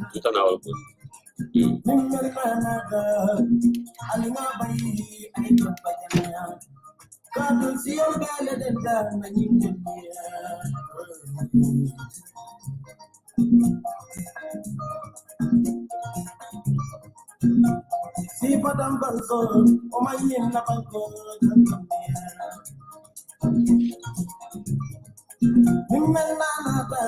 Kita na walaupun. Si padam banso, o mayin na banko, Mimel na nata,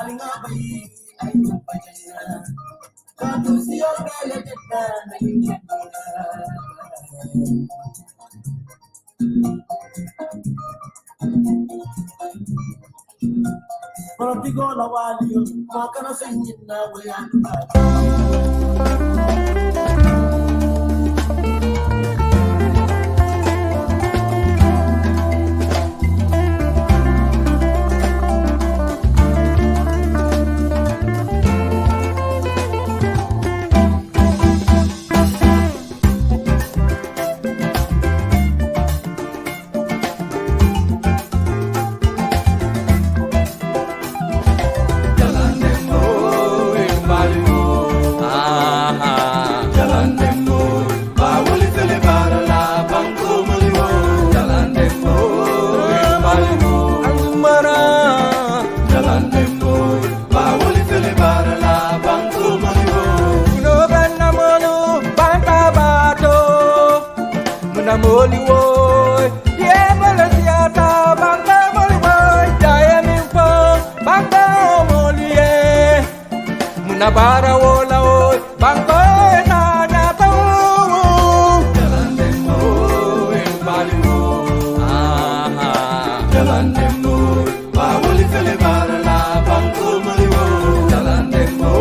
alinga bayi, ay kupaya. Kadu siyo gale kita na Pero pigo la wali, makana sa inyo na wala. Moli woy, yeah, Malasiata, Banga Moli woy, Diamond Pong, Banga Moli, yeah, Munabara wola woy, Banga Nanyata, Jalandemo, Balimo, Jalandemo, Bawoli Celebara, Bango Moli woy, Jalandemo,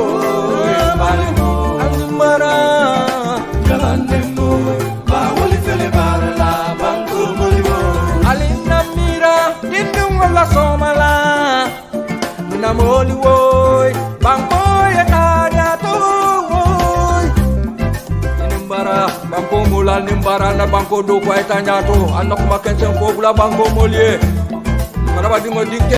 Balimo, Azumara, Jalandemo. La somala, muna moli woy, bangko ya tanya toy. Nimbara, bangko mulal nimbara na bangko do kwa tanya to, anak makan sengko bula bangko molie. Maraba dingo dinke.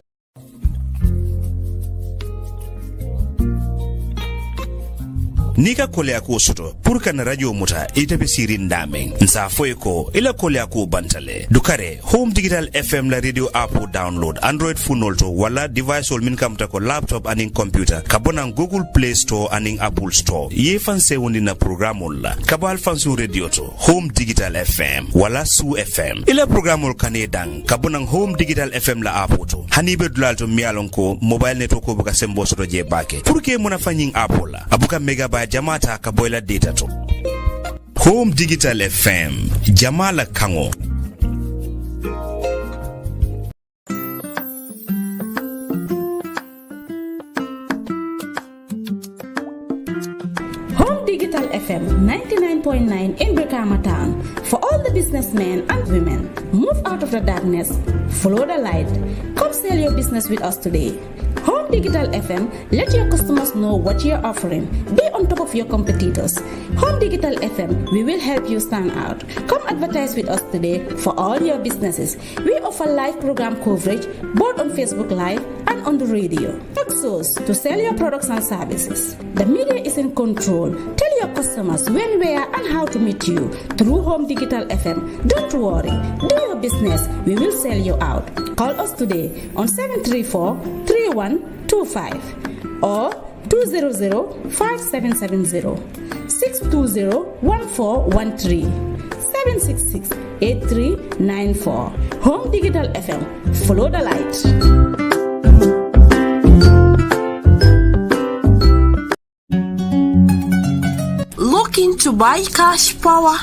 Nika kolea ko soto pour kana radio muta ita be sirin dameng nsa foy ko ila kolea ko bantale dukare home digital fm la radio app download android phone to wala device ol min kamta ko laptop aning computer kabona google play store aning apple store ye fanse woni na programol la kabal fansu radio to home digital fm wala su fm ila programol kanedang kabona home digital fm la app to hanibe dulal to mialon ko mobile network ko buka sembo soto je bake pour que mona fanyin apple la abuka megabyte jamata ka boyla data to home digital fm jamala kango Home Digital FM 99.9 in Brikama Town for all the businessmen and women. Move out of the darkness, follow the light. Come sell your business with us today. Home Digital FM, let your customers know what you're offering. Be on top of your competitors. Home Digital FM, we will help you stand out. Come advertise with us today for all your businesses. We offer live program coverage both on Facebook Live and on the radio. Exos to sell your products and services. The media is in control. Tell your customers when, where, and how to meet you through Home Digital FM. Don't worry. Do your business. We will sell you out. Call us today on 734-3125 or 200-5770, 620-1413, 766-8394. Home Digital FM. Follow the light. Looking to buy cash power?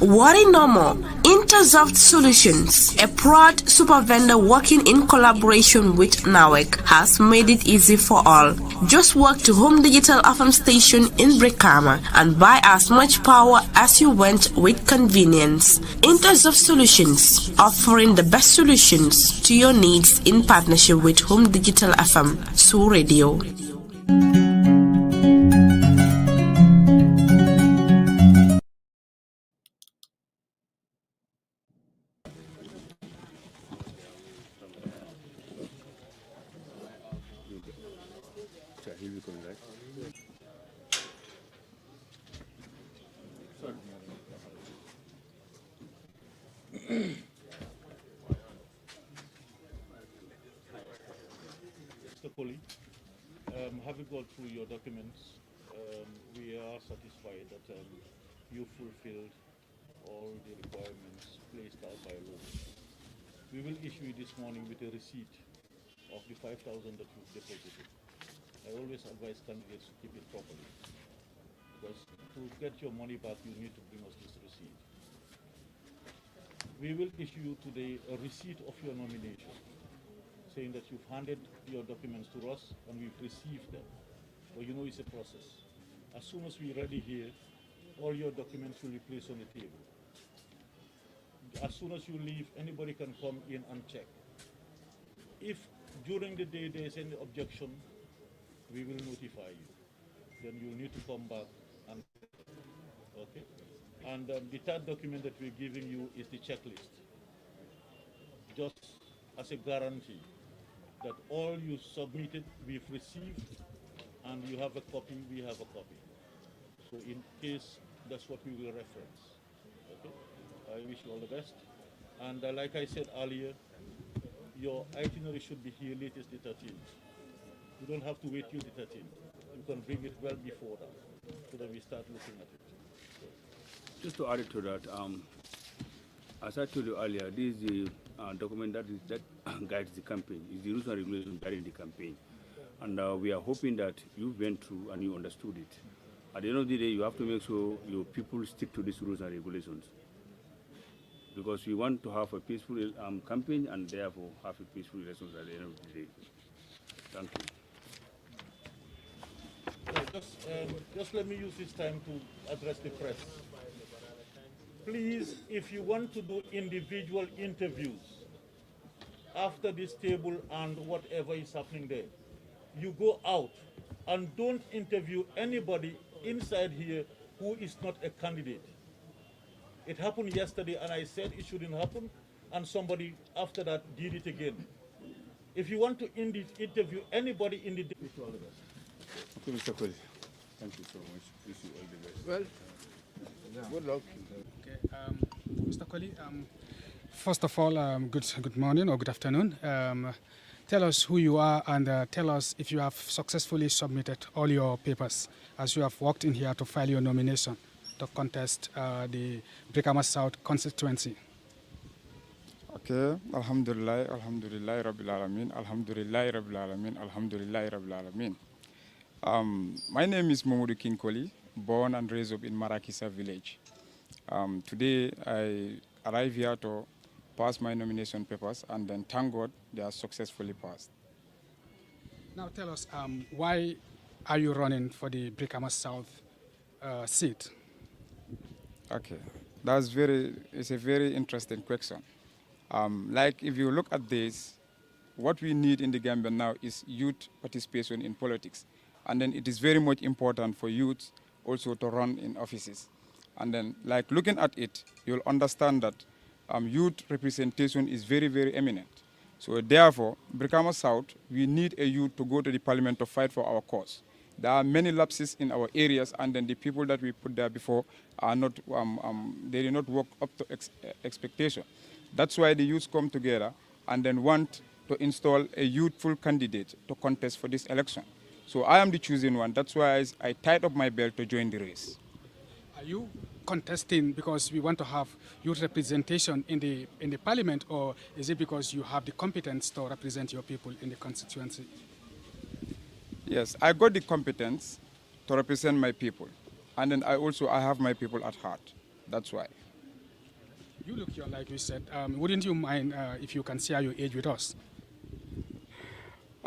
Worry no more. Intersoft Solutions, a proud super vendor working in collaboration with NAWEC, has made it easy for all. Just walk to Home Digital FM station in Brikama and buy as much power as you want with convenience. Intersoft Solutions, offering the best solutions to your needs in partnership with Home Digital FM, Su Radio. Yeah, he'll be coming, right? Mr. Kohli, having gone through your documents, we are satisfied that you fulfilled all the requirements placed out by law. We will issue this morning with a receipt of the 5,000 that you've deposited. I always advise candidates to keep it properly, because to get your money back, you need to bring us this receipt. We will issue you today a receipt of your nomination, saying that you've handed your documents to us and we've received them. But you know it's a process. As soon as we're ready here, all your documents will be placed on the table. As soon as you leave, anybody can come in and check. If during the day there's any objection, we will notify you. Then you'll need to come back and okay. And the third document that we're giving you is the checklist, just as a guarantee that all you submitted, we've received, and you have a copy, we have a copy. So in case, that's what we will reference. Okay? I wish you all the best. And like I said earlier, your itinerary should be here latest the 13th. You don't have to wait till the 13th. You can bring it well before that, so that we start looking at it. Just to add to that, as I told you earlier, this is the document that guides the campaign. It's the rules and regulations guiding the campaign. And we are hoping that you went through and you understood it. At the end of the day, you have to make sure your people stick to these rules and regulations. Because we want to have a peaceful campaign and therefore have a peaceful elections at the end of the day. Thank you. Just let me use this time to address the press. Please, if you want to do individual interviews after this table and whatever is happening there, you go out and don't interview anybody inside here who is not a candidate. It happened yesterday and I said it shouldn't happen, and somebody after that did it again. If you want to interview anybody in the day, Okay, Mr. Kohli. Thank you so much. Wish you all the best. Well, good luck. Okay, Mr. Kohli, first of all, good morning or good afternoon. Tell us who you are and tell us if you have successfully submitted all your papers as you have walked in here to file your nomination to contest the Brikama South constituency. Okay, Alhamdulillah, Alhamdulillah, Rabbil Alameen, Alhamdulillah, Rabbil Alameen, Alhamdulillah, Rabbil Alameen. My name is Mengbe Kering, born and raised up in Marakisa village. Today I arrive here to pass my nomination papers, and then thank God they are successfully passed. Now tell us, why are you running for the Brikama South seat? Okay, it's a very interesting question. Like if you look at this, what we need in the Gambia now is youth participation in politics. And then it is very much important for youth also to run in offices. And then like looking at it, you'll understand that youth representation is very, very eminent. So therefore, Brikama South, we need a youth to go to the parliament to fight for our cause. There are many lapses in our areas, and then the people that we put there before are not, they did not work up to expectation. That's why the youth come together and then want to install a youthful candidate to contest for this election. So I am the chosen one. That's why I tied up my belt to join the race. Are you contesting because we want to have youth representation in the parliament, or is it because you have the competence to represent your people in the constituency? Yes, I got the competence to represent my people. And then I have my people at heart. That's why. You look young, like we said. Wouldn't you mind if you can share your age with us?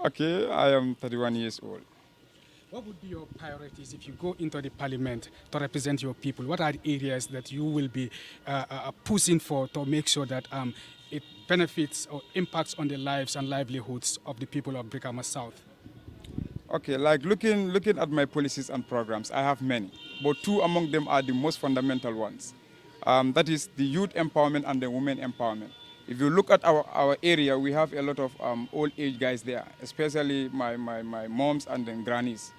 Okay, I am 31 years old. What would be your priorities if you go into the parliament to represent your people? What are the areas that you will be pushing for to make sure that it benefits or impacts on the lives and livelihoods of the people of Brikama South? Okay, like looking at my policies and programs, I have many, but two among them are the most fundamental ones. That is the youth empowerment and the women empowerment. If you look at our area, we have a lot of old age guys there, especially my moms and then grannies.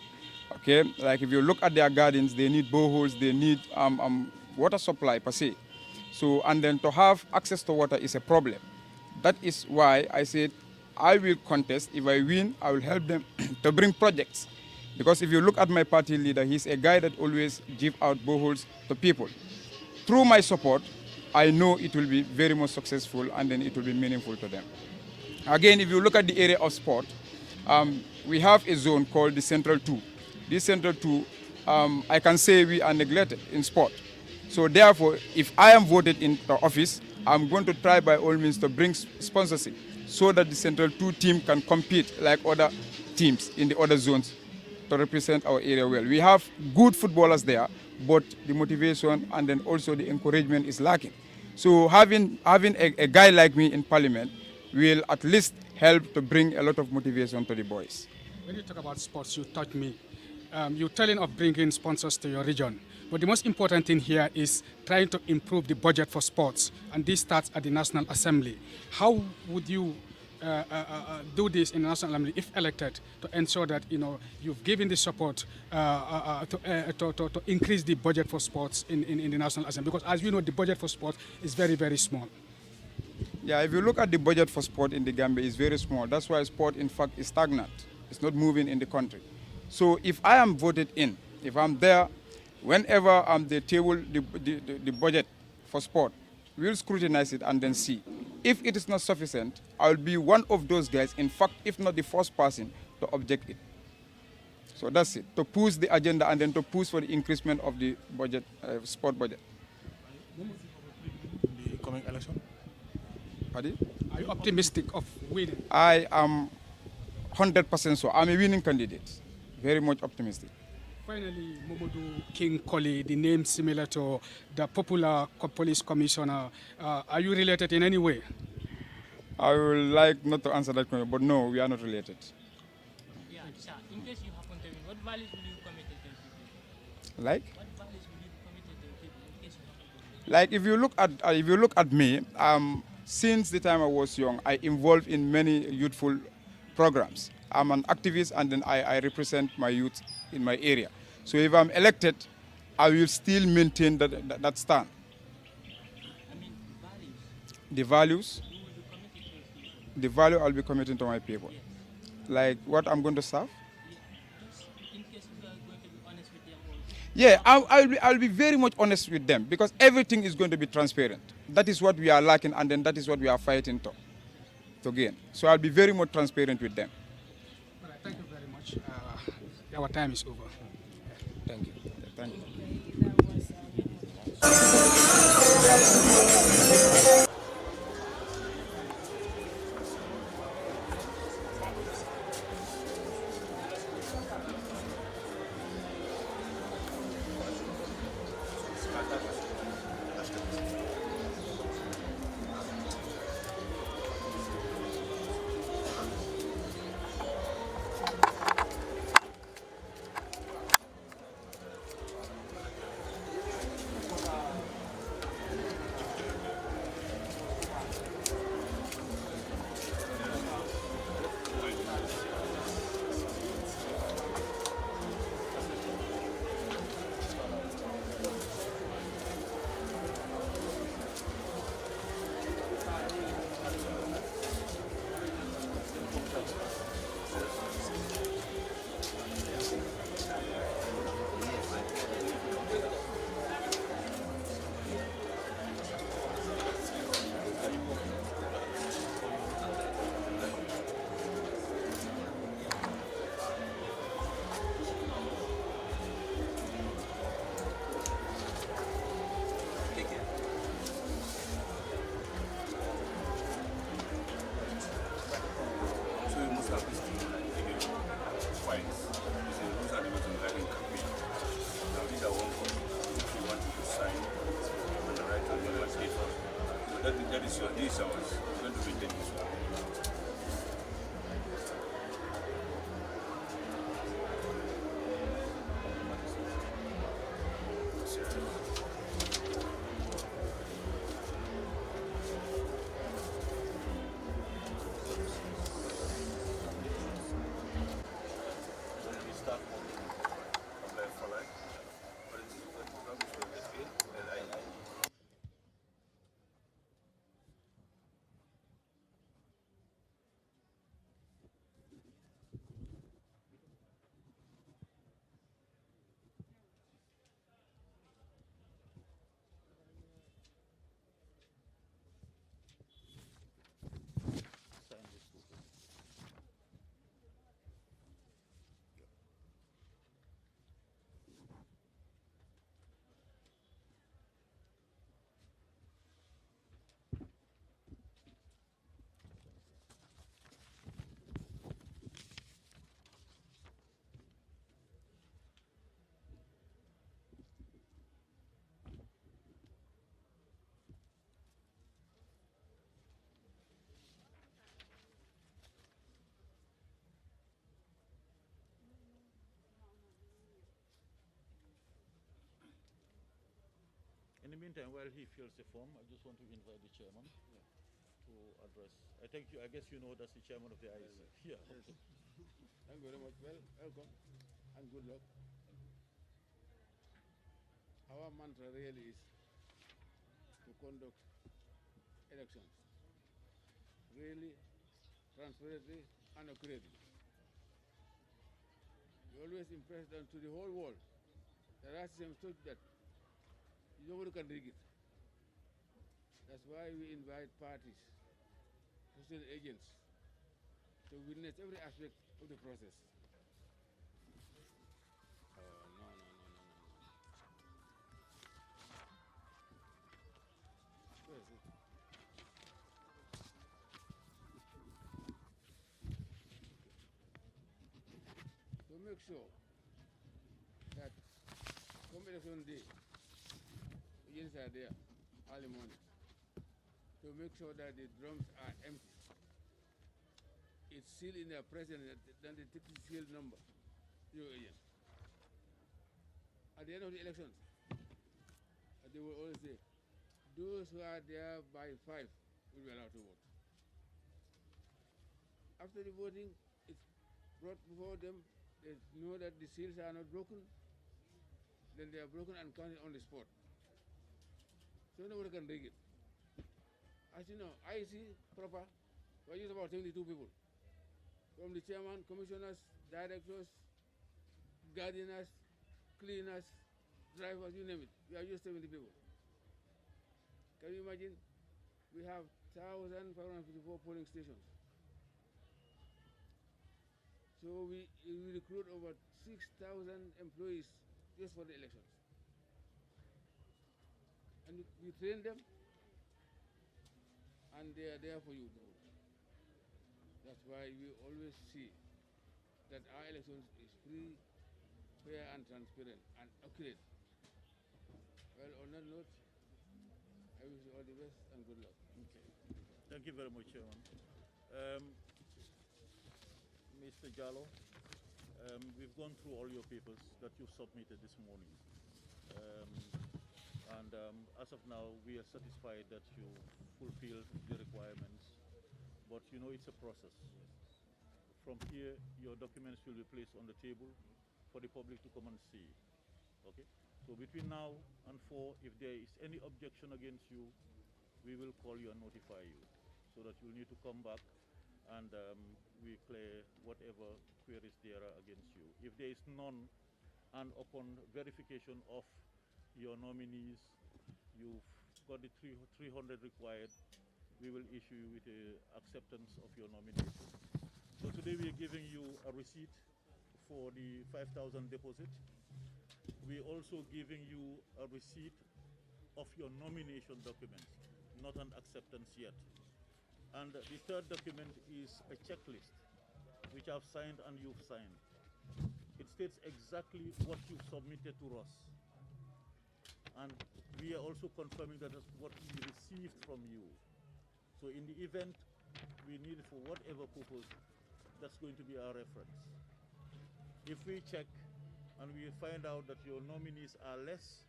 Okay, like if you look at their gardens, they need boreholes, they need water supply per se. So, and then to have access to water is a problem. That is why I said I will contest. If I win, I will help them to bring projects. Because if you look at my party leader, he's a guy that always gives out boreholes to people. Through my support, I know it will be very much successful and then it will be meaningful to them. Again, if you look at the area of sport, we have a zone called the Central 2. This Central 2, I can say we are neglected in sport. So therefore, if I am voted into office, I'm going to try by all means to bring sponsorship so that the Central 2 team can compete like other teams in the other zones to represent our area well. We have good footballers there, but the motivation and then also the encouragement is lacking. So having a guy like me in parliament will at least help to bring a lot of motivation to the boys. When you talk about sports, you touch me. You're telling of bringing sponsors to your region. But the most important thing here is trying to improve the budget for sports. And this starts at the National Assembly. How would you do this in the National Assembly if elected to ensure that you've given the support to increase the budget for sports in the National Assembly? Because as we know, the budget for sport is very, very small. Yeah, if you look at the budget for sport in the Gambia, it's very small. That's why sport, in fact, is stagnant. It's not moving in the country. So if I am voted in, if I'm there, whenever they table the budget for sport, we'll scrutinize it and then see. If it is not sufficient, I'll be one of those guys, in fact, if not the first person, to object it. So that's it, to push the agenda and then to push for the increasement of the budget, sport budget. The coming election? Pardon? Are you optimistic of winning? I am 100% so. I'm a winning candidate. Very much optimistic. Finally, Momodu King Koli, the name similar to the popular police commissioner. Are you related in any way? I would like not to answer that question, but no, we are not related. Yeah, sir. In case you happen to win, what values will you commit to people? Like? What values will you commit to people in case you happen to win? Like if you look at me, since the time I was young, I involved in many youthful programs. I'm an activist and then I represent my youth in my area. So if I'm elected, I will still maintain that stand. I mean, values. The values? You will be committed to people. The value I'll be committing to my people. Yes. Like what I'm going to serve? Just in case you are going to be honest with them also. Yeah, I'll be very much honest with them because everything is going to be transparent. That is what we are lacking and then that is what we are fighting to gain. So I'll be very much transparent with them. All right, thank you very much. Our time is over. Thank you. Thank you. This hours going to be taken. meantime, while he fills the form, I just want to invite the chairman to address. I guess you know that's the chairman of the IEC. Yeah. Yes. Thank you very much. Well, welcome and good luck. Our mantra really is to conduct elections really, transparently, and accurately. We always impress them to the whole world. The right system is such that nobody can rig it. That's why we invite parties, social agents, to witness every aspect of the process. No. Where is it? To make sure that come election day, agents are there early morning. To make sure that the drums are empty. It's sealed in their presence, then they take the seal number, your agent. At the end of the elections, they will always say, those who are there by 5 will be allowed to vote. After the voting, it's brought before them, they know that the seals are not broken, then they are broken and counted on the spot. So nobody can rig it. As you know, IEC proper, we use about 72 people. From the chairman, commissioners, directors, gardeners, cleaners, drivers, you name it. We are just 70 people. Can you imagine? We have 1,554 polling stations. So we recruit over 6,000 employees just for the elections. And we train them, and they are there for you. That's why we always see that our elections is free, fair, and transparent, and accurate. Well, on that note, I wish you all the best and good luck. Okay. Thank you very much, Chairman. Mr. Jallo, we've gone through all your papers that you submitted this morning. As of now, we are satisfied that you fulfilled the requirements. But you know, it's a process. From here, your documents will be placed on the table for the public to come and see. Okay? So between now and 4, if there is any objection against you, we will call you and notify you, so that you'll need to come back and we clear whatever queries there are against you. If there is none, and upon verification of your nominees, you've got the 300 required, we will issue you with the acceptance of your nomination. So today we are giving you a receipt for the 5,000 deposit. We're also giving you a receipt of your nomination documents, not an acceptance yet. And the third document is a checklist, which I've signed and you've signed. It states exactly what you've submitted to us. And we are also confirming that that's what we received from you. So in the event we need it for whatever purpose, that's going to be our reference. If we check and we find out that your nominees are less,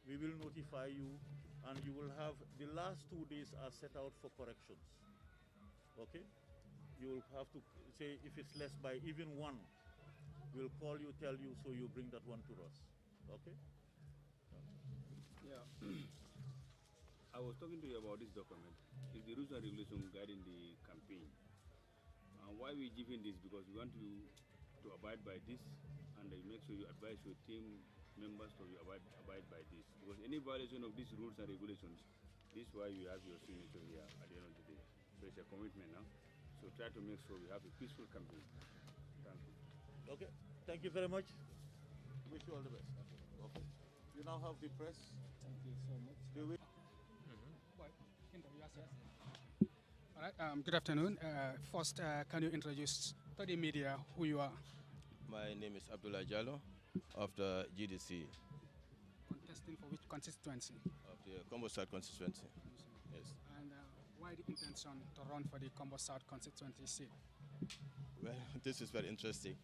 we will notify you, and you will have the last 2 days are set out for corrections. Okay? You will have to say if it's less by even 1, we'll call you, tell you, so you bring that one to us. Okay? Yeah. I was talking to you about this document. It's the rules and regulations guiding the campaign. Why we giving this? Because we want you to abide by this, and make sure you advise your team members to abide by this. Because any violation of these rules and regulations, this is why you have your signature here at the end of the day. So it's a commitment now. So try to make sure we have a peaceful campaign. Thank you. Okay. Thank you very much. Wish you all the best. Okay. You now have the press. Thank you so much. Do we? All right. Good afternoon. First, can you introduce to the media who you are? My name is Abdullah Jallo of the GDC. Contesting for which constituency? Of the Combo South constituency. Yes. And why the intention to run for the Combo South constituency seat? Well, this is very interesting.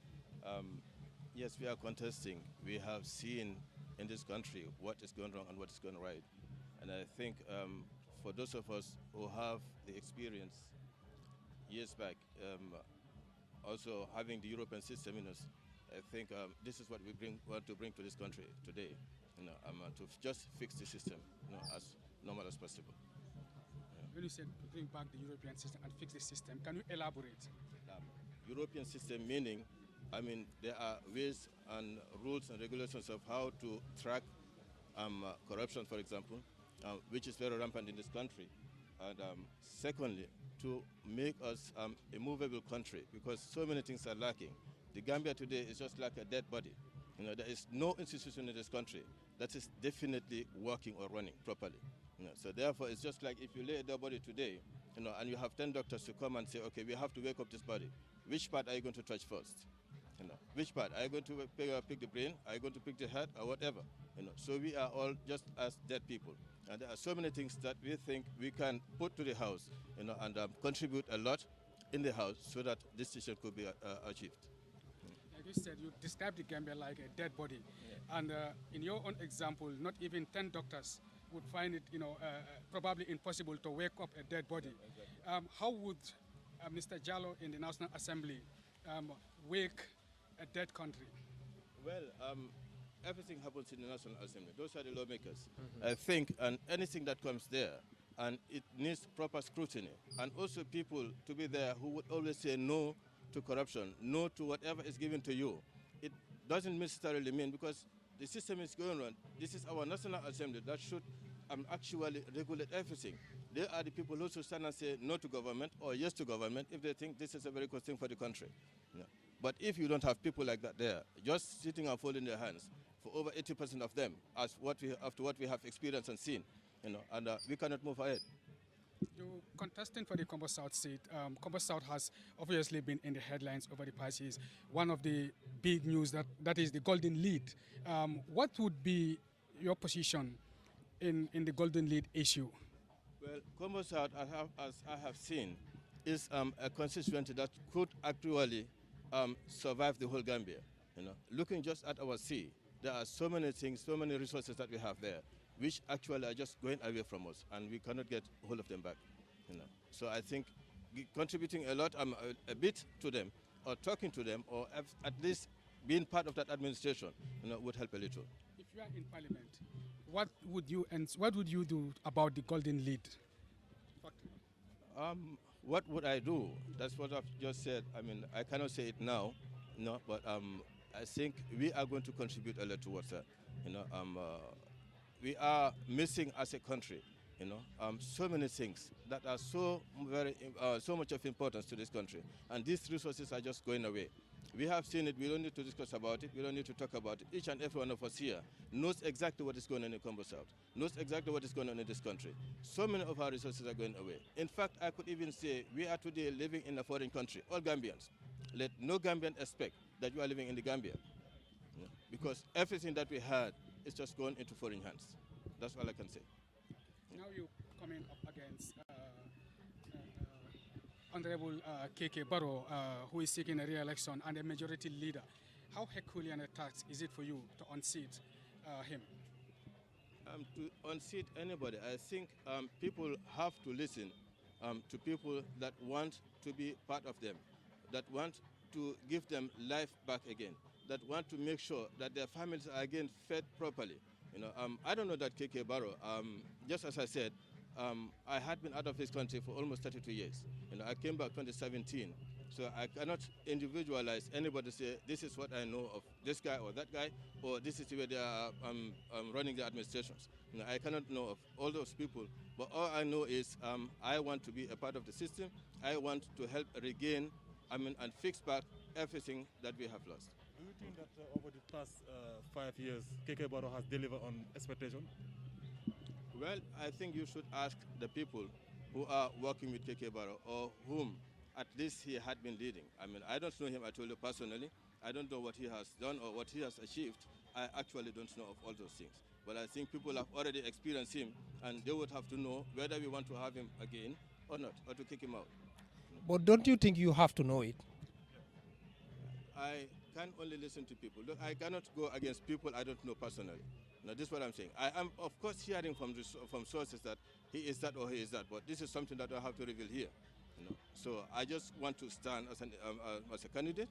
Yes, we are contesting. We have seen in this country what is going wrong and what is going right. And I think for those of us who have the experience years back, also having the European system in us, I think this is what we want to bring to this country today, to just fix the system, as normal as possible. When you said bring back the European system and fix the system, can you elaborate? European system meaning, there are ways and rules and regulations of how to track corruption, for example, which is very rampant in this country. And secondly, to make us a movable country, because so many things are lacking. The Gambia today is just like a dead body. There is no institution in this country that is definitely working or running properly. So therefore, it's just like if you lay a dead body today, and you have 10 doctors to come and say, okay, we have to wake up this body. Which part are you going to touch first? Which part? Are you going to pick the brain? Are you going to pick the head or whatever? So we are all just as dead people. And there are so many things that we think we can put to the house, and contribute a lot in the house so that this decision could be achieved. Like you said, you described the Gambia like a dead body. Yeah. And in your own example, not even 10 doctors would find it, probably impossible to wake up a dead body. Yeah, exactly. How would Mr. Jallo in the National Assembly wake a dead country? Well, everything happens in the National Assembly. Those are the lawmakers. Mm-hmm. I think, and anything that comes there, and it needs proper scrutiny, and also people to be there who would always say no to corruption, no to whatever is given to you. It doesn't necessarily mean, because the system is going on. This is our National Assembly that should actually regulate everything. They are the people who should stand and say no to government or yes to government if they think this is a very good thing for the country. But if you don't have people like that there, just sitting and folding their hands, for over 80% of them, after what we have experienced and seen, and we cannot move ahead. You're contesting for the Combo South seat. Combo South has obviously been in the headlines over the past years. One of the big news that is the Golden Lead. What would be your position in the Golden Lead issue? Well, Combo South, as I have seen, is a constituency that could actually survive the whole Gambia. Looking just at our sea, there are so many things, so many resources that we have there, which actually are just going away from us, and we cannot get hold of them back. So I think contributing a lot, a bit to them, or talking to them, or at least being part of that administration, would help a little. If you are in Parliament, what would you do about the Golden Lead? What would I do? That's what I've just said. I cannot say it now, but I think we are going to contribute a lot towards that. We are missing as a country, so many things that are so much of importance to this country, and these resources are just going away. We have seen it. We don't need to discuss about it. We don't need to talk about it. Each and every one of us here knows exactly what is going on in Combo South, knows exactly what is going on in this country. So many of our resources are going away. In fact, I could even say we are today living in a foreign country, all Gambians. Let no Gambian expect that you are living in the Gambia, because everything that we had is just going into foreign hands. That's all I can say. Now you're coming up against Honorable KK Barrow, who is seeking a re-election and a majority leader. How Herculean a task is it for you to unseat him? To unseat anybody, I think people have to listen to people that want to be part of them, that want to give them life back again, that want to make sure that their families are again fed properly. I don't know that KK Barrow, just as I said, I had been out of this country for almost 32 years. I came back 2017, so I cannot individualize anybody, say this is what I know of this guy or that guy, or this is the way they are running the administrations. I cannot know of all those people, but all I know is I want to be a part of the system. I want to help regain, and fix back everything that we have lost. Do you think that over the past 5 years, KK Barrow has delivered on expectation? Well, I think you should ask the people who are working with KK Barrow, or whom at least he had been leading. I don't know him at all personally. I don't know what he has done or what he has achieved. I actually don't know of all those things. But I think people have already experienced him, and they would have to know whether we want to have him again or not, or to kick him out. But don't you think you have to know it? I can't only listen to people. Look, I cannot go against people I don't know personally. Now, this is what I'm saying. I am, of course, hearing from sources that he is that or he is that, but this is something that I have to reveal here. So I just want to stand as a candidate.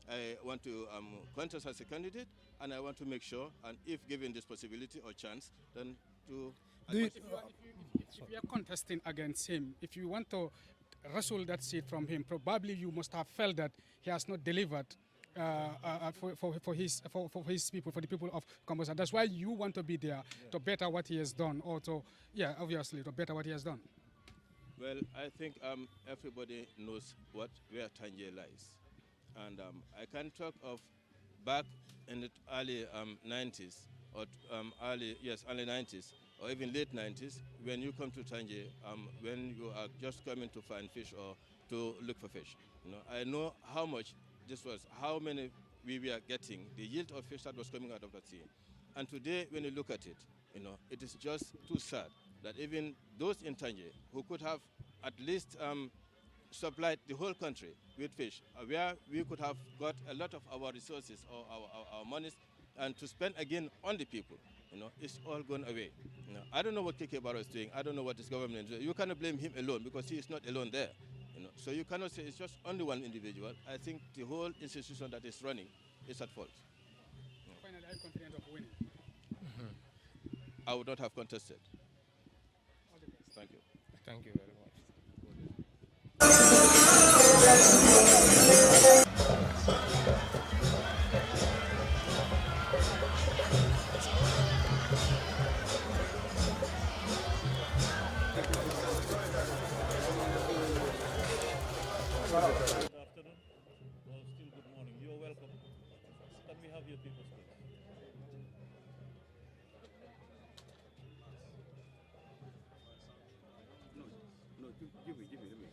I want to contest as a candidate, and I want to make sure, and if given this possibility or chance, then to... If you are contesting against him, if you want to wrestle that seat from him, probably you must have felt that he has not delivered for his people, for the people of Combosa. That's why you want to be there to better what he has done, or to, obviously, to better what he has done. Well, I think everybody knows where Tangier lies. And I can talk of back in the early 90s, or early 90s, or even late 90s, when you come to Tangier, when you are just coming to find fish or to look for fish. I know how much this was, how many we were getting, the yield of fish that was coming out of that sea. And today, when you look at it, it is just too sad that even those in Tangier who could have at least supplied the whole country with fish, where we could have got a lot of our resources or our monies and to spend again on the people, it's all gone away. I don't know what Keke Barrow is doing. I don't know what his government is doing. You cannot blame him alone because he is not alone there. So you cannot say it's just only one individual. I think the whole institution that is running is at fault. Finally, I'm confident of winning. I would not have contested. Thank you. Thank you very much. Good afternoon, or still good morning. You're welcome. Can we have your people's please? No, give me, let me.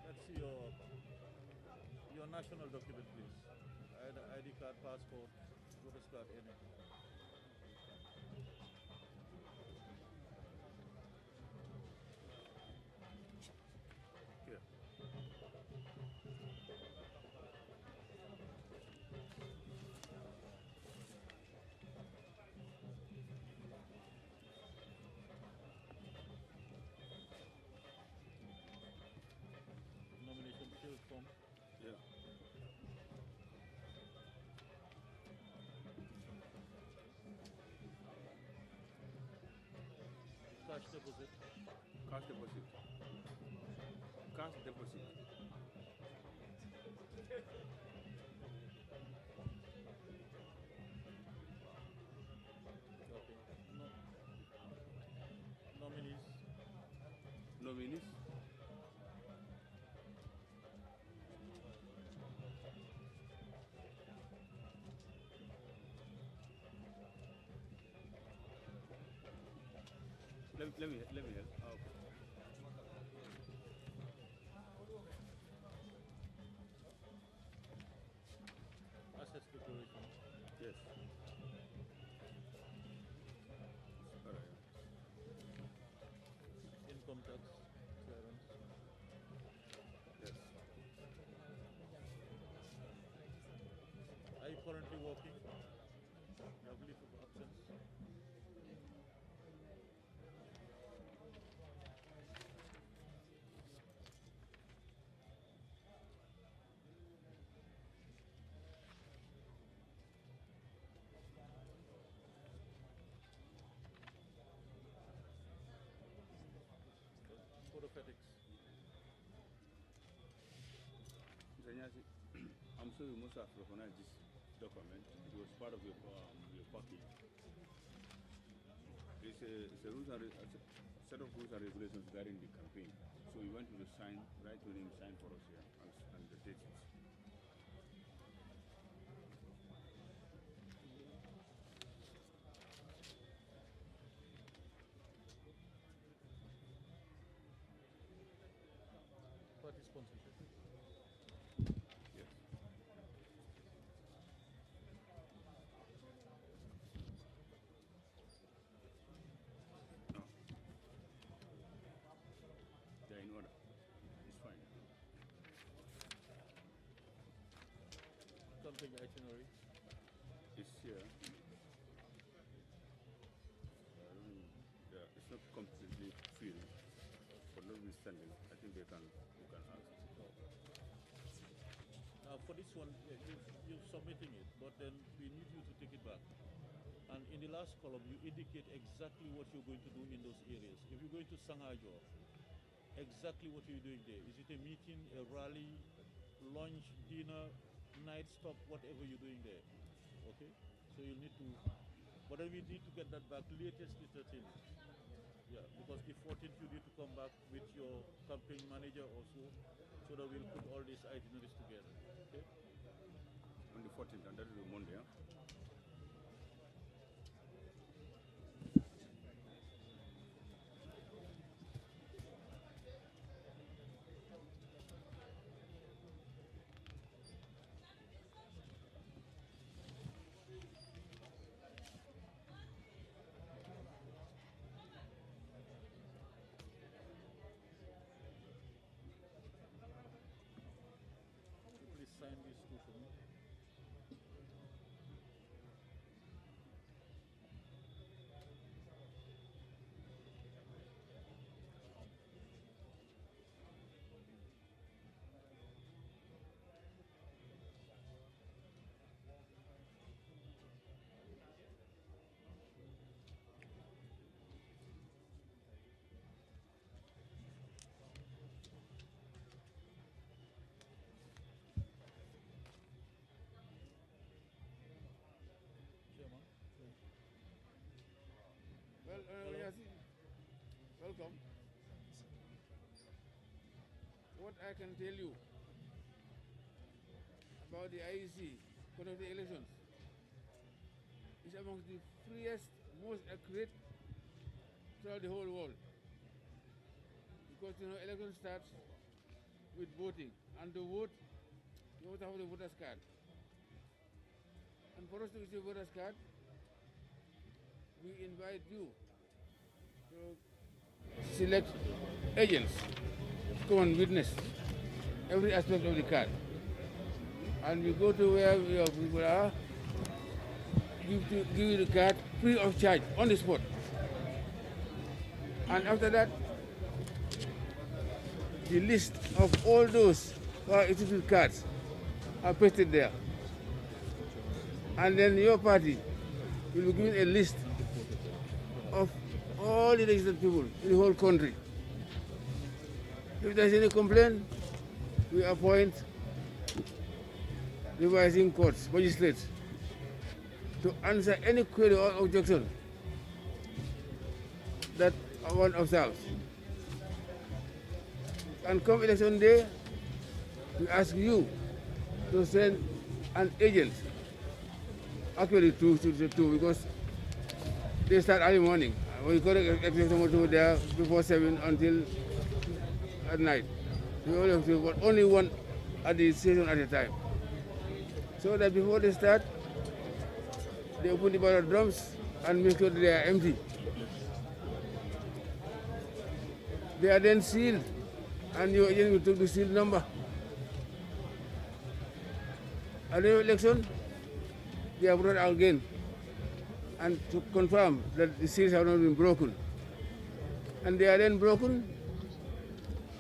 Let's see your national document, please. ID card, passport, voter's card, any. Here. Nomination field form. Yeah. Cash deposit. Cash deposit. Cash deposit. Okay. Nominees. Nominees. Let me help. Okay. Assets declaration. Yes. All right. Income tax clearance. Yes. Are you currently working? You have leave of absence. Code of ethics. Zanyasi, I'm sure you must have recognized this document. It was part of your package. It's a set of rules and regulations regarding the campaign. So we want you to sign, write your name, sign for us here, and the date it. sponsorship? Yes. No. They're in order. It's fine. Campaign itinerary. It's here. It's not completely filled, but notwithstanding, I think you can ask. For this one, you're submitting it, but then we need you to take it back. And in the last column, you indicate exactly what you're going to do in those areas. If you're going to Sangajo, exactly what you're doing there. Is it a meeting, a rally, lunch, dinner, night stop, whatever you're doing there? Okay? So you'll need to, but then we need to get that back latest the 13th. Yeah, because the 14th you need to come back with your campaign manager also, so that we'll put all these itineraries together. Okay? On the 14th, and that is a Monday, huh? Please sign these two for me. Chairman. Well, yes, welcome. What I can tell you about the IEC conduct the elections is amongst the freest, most accurate throughout the whole world. Because election starts with voting, and to vote, you have to have the voter's card. And for us to issue a voter's card, we invite you to select agents to come and witness every aspect of the card. And we go to where your people are, give you the card free of charge on the spot. And after that, the list of all those who are issued with cards are pasted there. And then your party will be given a list of all the registered people in the whole country. If there's any complaint, we appoint revising courts, magistrates, to answer any query or objection that one observes. And come election day, we ask you to send an agent, actually two, because they start early morning. We collect executive there before 7 until at night. We only have to, but only one at the station at a time. So that before they start, they open the ballot drums and make sure they are empty. They are then sealed, and your agent will take the seal number. At the election, they are brought out again, and to confirm that the seals have not been broken. And they are then broken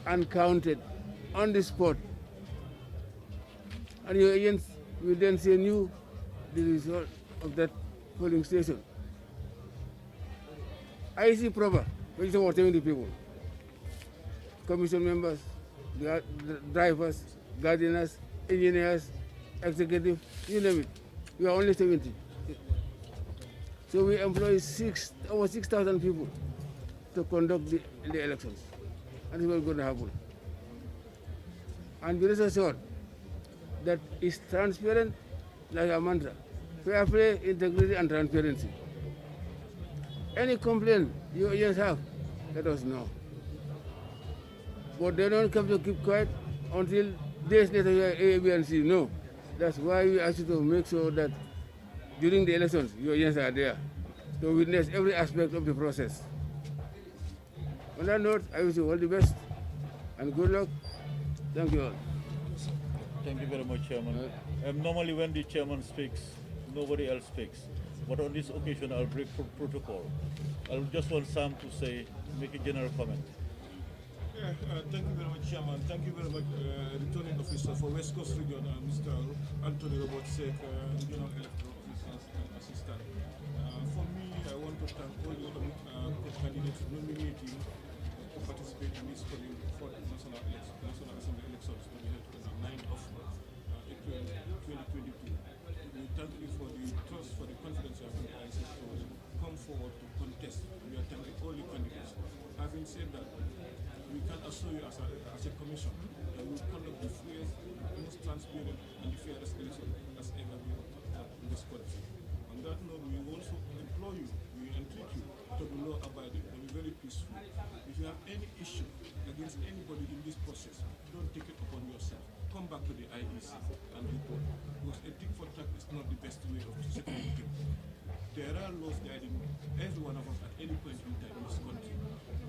and counted on the spot. And your agents will then send you the result of that polling station. IEC proper, which is about 70 people. Commission members, drivers, gardeners, engineers, executive, you name it. We are only 70. So we employ over 6,000 people to conduct the elections. And it's what's going to happen. And be rest assured that it's transparent like a mantra. Fair play, integrity, and transparency. Any complaint you agents have, let us know. But they don't have to keep quiet. until days later you are A, B, and C. No. That's why we ask you to make sure that during the elections, your agents are there to witness every aspect of the process. On that note, I wish you all the best and good luck. Thank you all. Thank you very much, Chairman. Normally when the chairman speaks, nobody else speaks. But on this occasion, I'll break protocol. I just want Sam to say, make a general comment. Yeah, thank you very much, Chairman. Thank you very much, Returning Officer for West Coast Region, Mr. Anthony Robotsek, Regional Electoral Assistant. For me, I want to thank all the other candidates nominating to participate in this for the National Assembly elections to be held on the 9th of April 2022. We thank you for the trust, for the confidence you have in IEC to come forward to contest. We are thanking all the candidates. Having said that, we can assure you as a commission that we will conduct the freest, most transparent, and the fairest election as ever been in this country. On that note, we also implore you, we entreat you to be law-abiding and be very peaceful. If you have any issue against anybody in this process, don't take it upon yourself. Come back to the IEC and report. Because a tick for track is not the best way of settling things. There are laws guiding every one of us at any point in time in this country.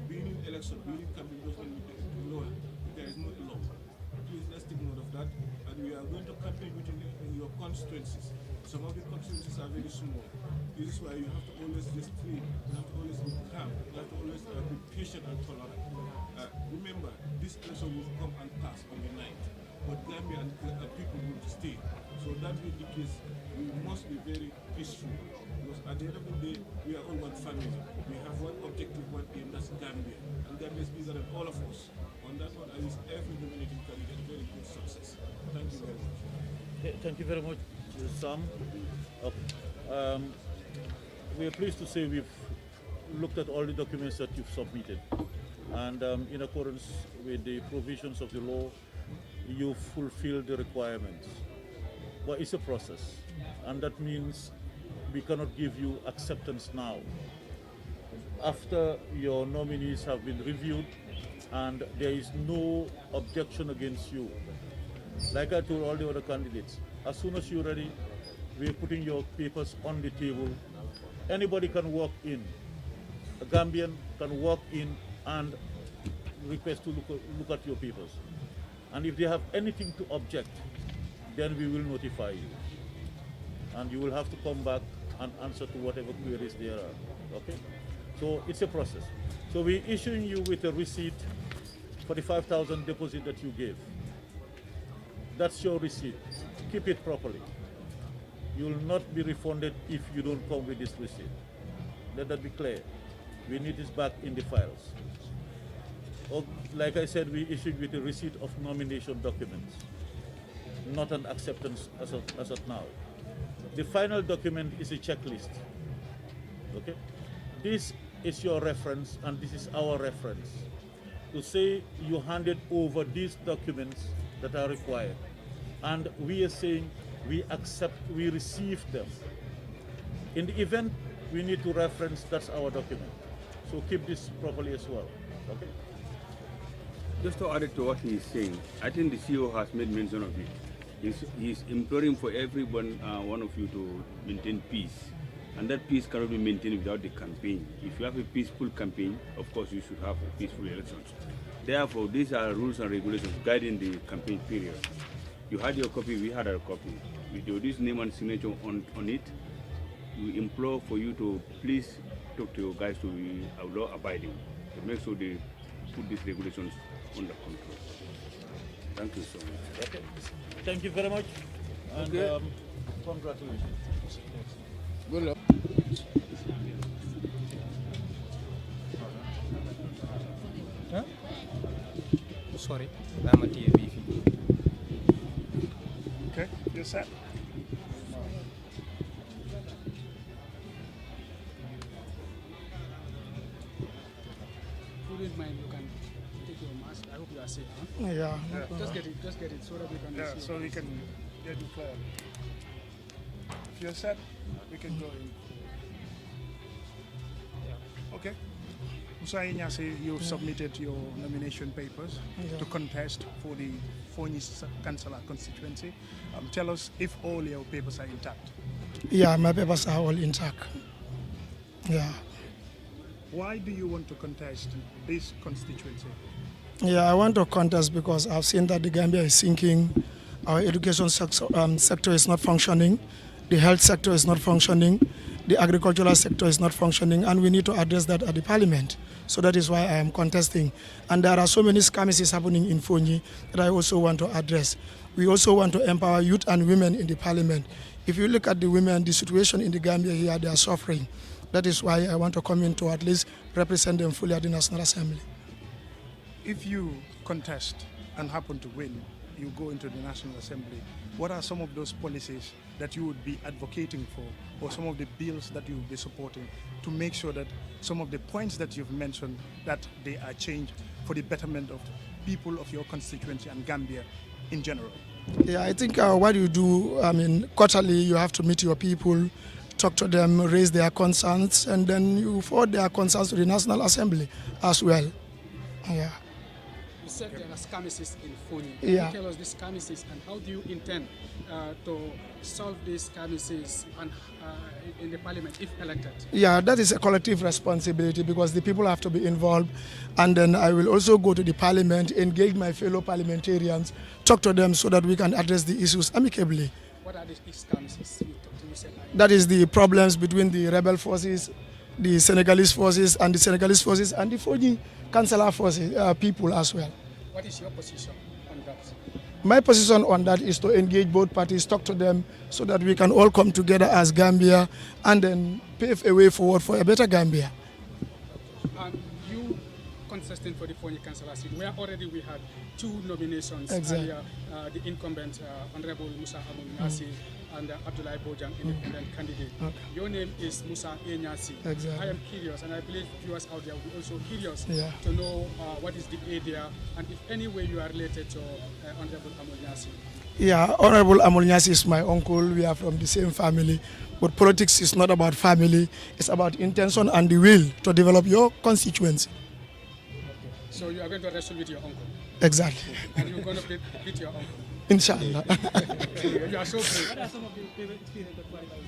Being in election, being in campaign doesn't mean the lawyer. There is no law. Please, let's take note of that. And we are going to campaign within your constituencies. Some of the constituencies are very small. This is why you have to always restrain. You have to always be calm. You have to always be patient and tolerant. Remember, this election will come and pass on the 9th. But Gambia and people will stay. So that being the case, we must be very peaceful. Because at the end of the day, we are all one family. We have one objective, one aim, that's Gambia. And Gambia is bigger than all of us. On that one, I wish every nominating candidate very good success. Thank you very much. Thank you very much, Sam. We are pleased to say we've looked at all the documents that you've submitted. And in accordance with the provisions of the law, you fulfill the requirements. But it's a process. And that means we cannot give you acceptance now. After your nominees have been reviewed and there is no objection against you, like I told all the other candidates, as soon as you're ready, we're putting your papers on the table. Anybody can walk in. A Gambian can walk in and request to look at your papers. And if they have anything to object, then we will notify you. And you will have to come back and answer to whatever queries there are. Okay? So it's a process. So we're issuing you with a receipt for the 5,000 deposit that you gave. That's your receipt. Keep it properly. You will not be refunded if you don't come with this receipt. Let that be clear. We need this back in the files. Or, like I said, we issued with a receipt of nomination documents, not an acceptance as of now. The final document is a checklist. Okay? This is your reference and this is our reference. To say you handed over these documents that are required. And we are saying we accept, we receive them. In the event we need to reference, that's our document. So keep this properly as well. Okay? Just to add to what he is saying, I think the CEO has made mention of it. He's imploring for everyone, one of you to maintain peace. And that peace cannot be maintained without the campaign. If you have a peaceful campaign, of course you should have a peaceful elections. Therefore, these are rules and regulations guiding the campaign period. You had your copy, we had our copy. With this name and signature on it, we implore for you to please talk to your guys to be law-abiding, to make sure they put these regulations under control. Thank you so much. Okay. Thank you very much. And congratulations. Good luck. Huh? Sorry, I'm a TAB. Okay, you're set. If you don't mind, you can take your mask. I hope you are safe. Huh? Yeah. Just get it so that we can see. So we can get you clear. If you're set, we can go in. Okay. Musa Inyase, you've submitted your nomination papers to contest for the Fonyi Councillor constituency. Tell us if all your papers are intact. Yeah, my papers are all intact. Yeah. Why do you want to contest this constituency? Yeah, I want to contest because I've seen that the Gambia is sinking. Our education sector is not functioning. The health sector is not functioning. The agricultural sector is not functioning, and we need to address that at the parliament. So that is why I am contesting. And there are so many scams happening in Fonyi that I also want to address. We also want to empower youth and women in the parliament. If you look at the women, the situation in the Gambia here, they are suffering. That is why I want to come in to at least represent them fully at the National Assembly. If you contest and happen to win, you go into the National Assembly, what are some of those policies that you would be advocating for, or some of the bills that you would be supporting to make sure that some of the points that you've mentioned, that they are changed for the betterment of the people of your constituency and Gambia in general? Yeah, I think what you do, quarterly you have to meet your people, talk to them, raise their concerns, and then you forward their concerns to the National Assembly as well. Yeah. You said there are scams in Fonyi. Yeah. Can you tell us these scams and how do you intend to solve these scams in the parliament if elected? Yeah, that is a collective responsibility because the people have to be involved. And then I will also go to the parliament, engage my fellow parliamentarians, talk to them so that we can address the issues amicably. What are these scams? That is the problems between the rebel forces, the Senegalese forces, and the Fonyi Councillor forces, people as well. What is your position on that? My position on that is to engage both parties, talk to them so that we can all come together as Gambia and then pave a way forward for a better Gambia. You contesting for the Fonyi Councillor seat, where already we had 2 nominations. Exactly. The incumbent Honorable Musa Amunyasi and Abdullah Bojang, independent candidate. Okay. Your name is Musa Enyasi. Exactly. I am curious, and I believe viewers out there will be also curious Yeah. to know what is the idea and if any way you are related to Honorable Amunyasi. Yeah, Honorable Amunyasi is my uncle. We are from the same family. But politics is not about family. It's about intention and the will to develop your constituency. So you are going to wrestle with your uncle? Exactly. And you're going to beat your uncle? Inshallah. You are so brave. What are some of your favorite experiences at White House?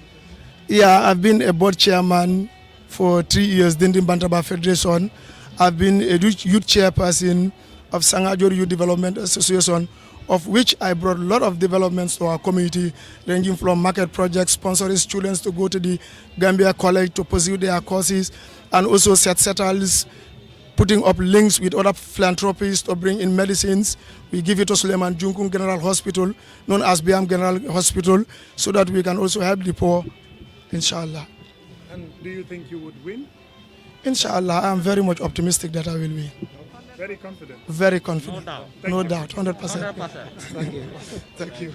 Yeah, I've been a board chairman for 3 years, Dindin Bantaba Federation. I've been a youth chairperson of Sangajor Youth Development Association, of which I brought a lot of developments to our community, ranging from market projects, sponsoring students to go to the Gambia College to pursue their courses, and also settles, putting up links with other philanthropists to bring in medicines. We give it to Suleiman Junkun General Hospital, known as Biam General Hospital, so that we can also help the poor, inshallah. And do you think you would win? Inshallah, I am very much optimistic that I will win. Very confident? Very confident. No doubt. No doubt, 100%. 100%. Thank you. Thank you.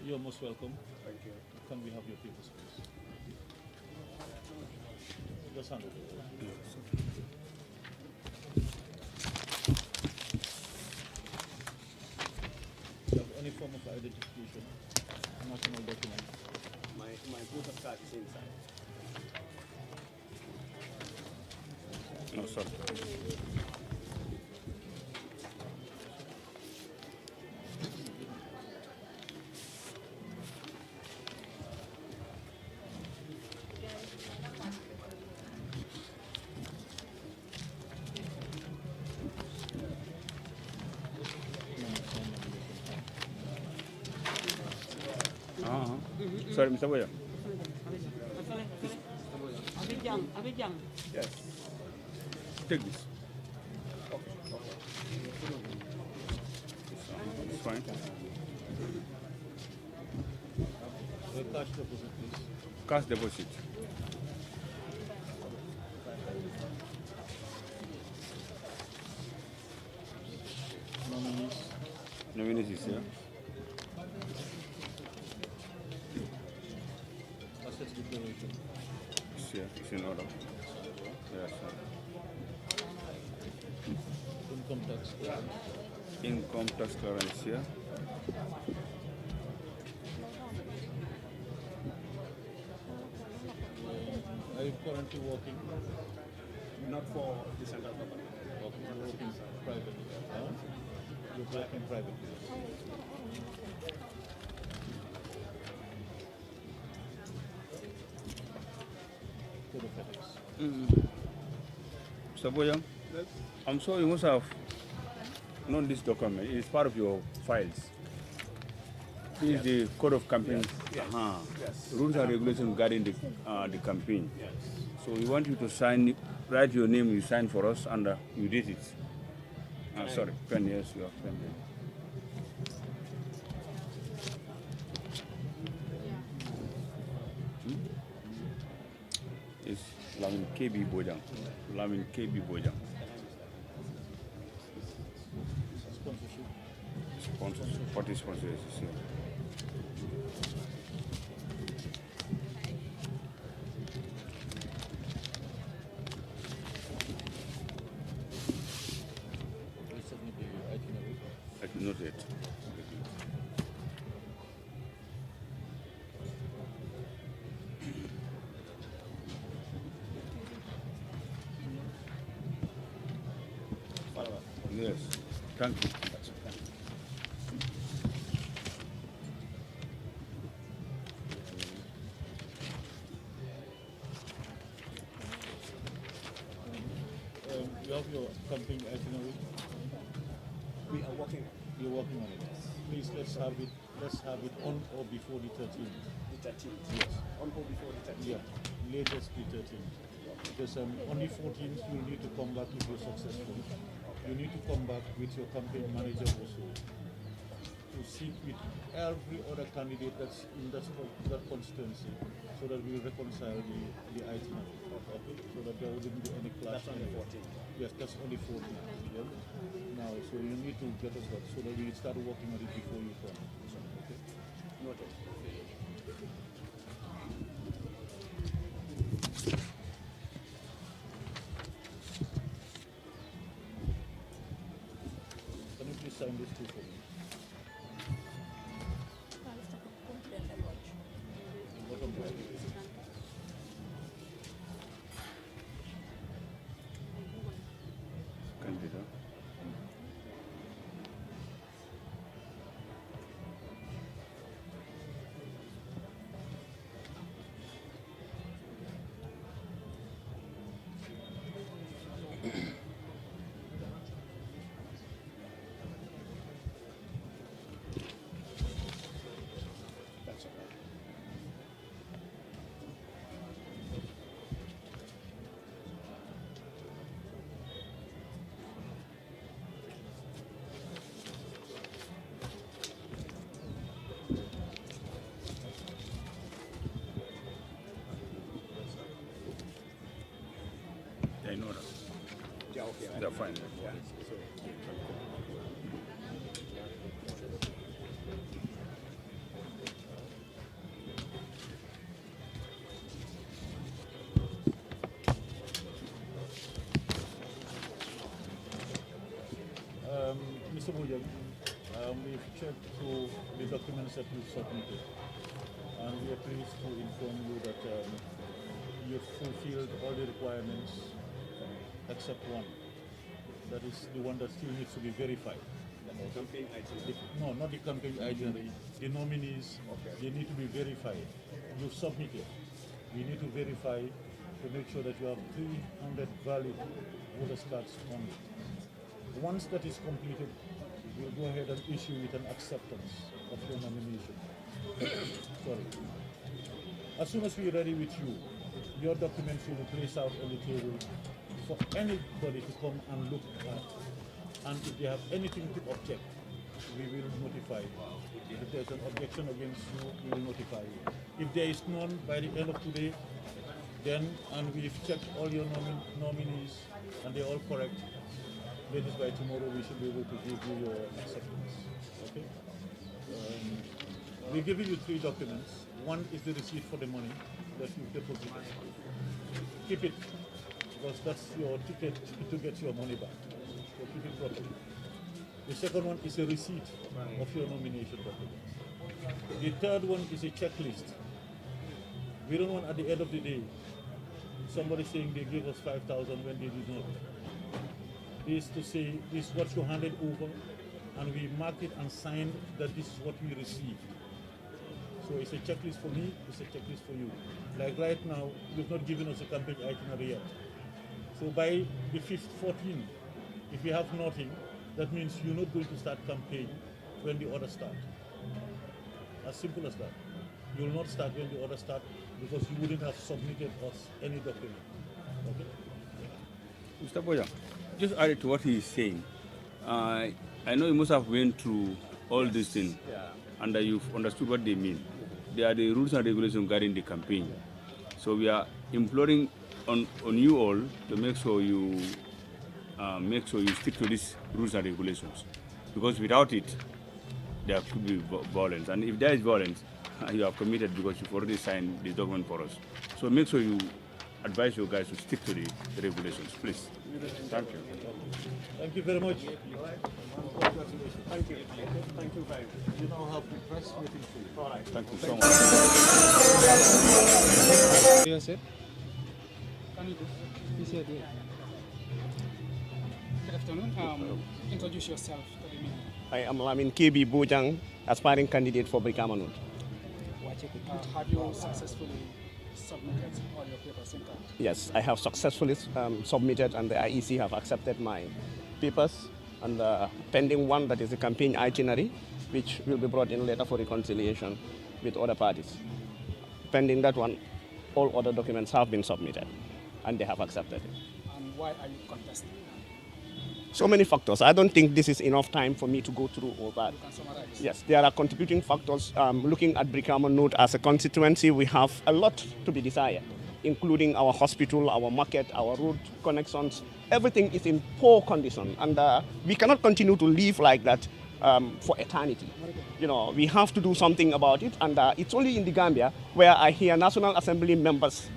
You're most welcome. Thank you. Can we have your papers, please? Just hand it over. Do you have any form of identification? National document? My voter card is inside. No, sir. Sorry, Mr. Boya. Abidjan. Yes. Take this. It's fine. Cash deposit, please. Cash deposit. Nominees is here. Assets declaration. It's here. It's in order. Yes, sir. Income tax clearance. Income tax clearance here. Are you currently working? Not for the central government. Okay, you're working privately. Huh? You're working privately. Code of ethics. Mr. Boyang, I'm sure you must have known this document. It's part of your files. This is the code of campaign. Yes. Yes. Rules and regulations regarding the campaign. Yes. So we want you to sign, write your name, you sign for us, and you did it. Sorry, pen, yes, you have pen there. It's Lamin KB Bojang. Lamin KB Bojang. Sponsorship. Sponsorship. Party sponsor is here. We submit the itinerary. Not yet. Yes, thank you. You have your campaign itinerary. We are working. You're working on it. Please let's have it on or before the 13th. The 13th. Yes. On or before the 13th. Yeah. Latest the 13th. Because on the 14th you need to come back if you're successful. You need to come back with your campaign manager also to sit with every other candidate that's in that constituency so that we reconcile the itinerary. Okay? So that there wouldn't be any clash. That's on the 14th. Yes, that's only 14. Yeah? Now, so you need to get us that so that we start working on it before you come. Okay? Noted. Can you please sign this too for me? Bottom right. Candidate. They're in order. Yeah, okay. They're fine. Yeah. Mr. Bojang, we've checked through the documents that you've submitted, and we are pleased to inform you that you've fulfilled all the requirements except one. That is the one that still needs to be verified. The campaign itinerary. No, not the campaign itinerary. The nominees, they need to be verified. You've submitted. We need to verify to make sure that you have 300 valid voter cards on it. Once that is completed, we'll go ahead and issue with an acceptance of your nomination. Sorry. As soon as we're ready with you, your documents will be placed out on the table for anybody to come and look at. And if they have anything to object, we will notify you. If there's an objection against you, we will notify you. If there is none by the end of today, then, and we've checked all your nominees and they're all correct, That is why tomorrow we should be able to give you your acceptance. Okay? We're giving you 3 documents. One is the receipt for the money that you've deposited. Keep it, because that's your ticket to get your money back. So keep it properly. The second one is a receipt of your nomination documents. The third one is a checklist. We don't want at the end of the day somebody saying they gave us 5,000 when they did not. This to say this is what you handed over, and we mark it and sign that this is what we received. So it's a checklist for me, it's a checklist for you. Like right now, you've not given us a campaign itinerary yet. So by the 5th, 14th, if you have nothing, that means you're not going to start campaign when the others start. As simple as that. You will not start when the others start because you wouldn't have submitted us any document. Okay? Mr. Boya, just added to what he is saying. I know you must have went through all these things, and that you've understood what they mean. They are the rules and regulations guiding the campaign. So we are imploring on you all to make sure you stick to these rules and regulations, because without it, there could be violence. And if there is violence, you have committed because you've already signed this document for us. So make sure you advise your guys to stick to the regulations, please. Thank you. Thank you very much. Congratulations. Thank you. Thank you very much. You now have the press waiting for you. All right. Thank you so much. Yes, sir. Can you do? Yes, sir. Good afternoon. Introduce yourself to the media. I am Lamin KB Bojang, aspiring candidate for Brikama Iec. Have you successfully submitted all your papers in court? Yes, I have successfully submitted, and the IEC have accepted my papers, and pending one, that is the campaign itinerary, which will be brought in later for reconciliation with other parties. Pending that one, all other documents have been submitted, and they have accepted it. And why are you contesting? So many factors. I don't think this is enough time for me to go through all that. You can summarize. Yes, there are contributing factors. Looking at Brikama Iec as a constituency, we have a lot to be desired, including our hospital, our market, our road connections. Everything is in poor condition, and we cannot continue to live like that for eternity. You know, we have to do something about it, and it's only in the Gambia where I hear National Assembly members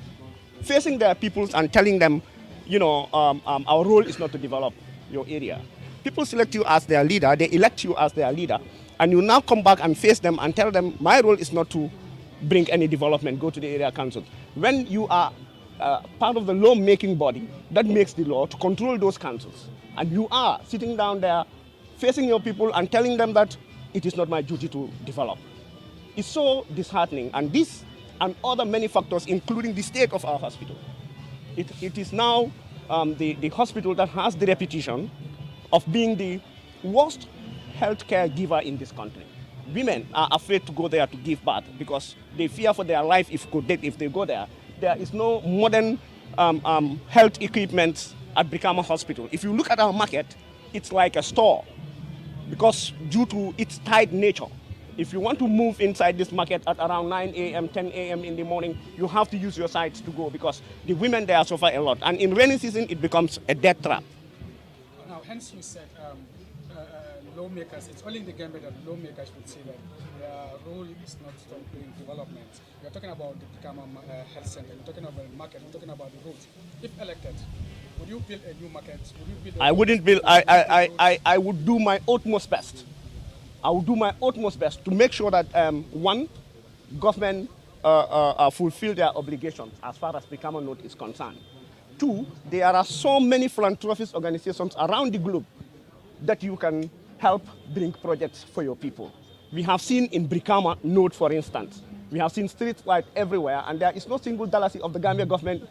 facing their peoples and telling them, you know, our role is not to develop your area. People select you as their leader, they elect you as their leader, and you now come back and face them and tell them, my role is not to bring any development, go to the area council. When you are part of the law-making body that makes the law to control those councils, and you are sitting down there facing your people and telling them that it is not my duty to develop. It's so disheartening, and this and other many factors, including the state of our hospital. It is now the hospital that has the reputation of being the worst healthcare giver in this country. Women are afraid to go there to give birth because they fear for their life if they go there. There is no modern health equipment at Brikama Hospital. If you look at our market, it's like a store because due to its tight nature. If you want to move inside this market at around 9 a.m., 10 a.m. in the morning, you have to use your sides to go because the women there suffer a lot. And in rainy season, it becomes a death trap. Now, hence you said lawmakers, it's only in the Gambia that lawmakers would say that their role is not doing development. You're talking about the Brikama Health Center, you're talking about the market, you're talking about the roads. If elected, would you build a new market? Would you build I wouldn't build, I would do my utmost best. I will do my utmost best to make sure that, one, government fulfill their obligations as far as Brikama Iec is concerned. Two, there are so many philanthropist organizations around the globe that you can help bring projects for your people. We have seen in Brikama Iec, for instance, we have seen street lights everywhere, and there is no single dollar of the Gambia government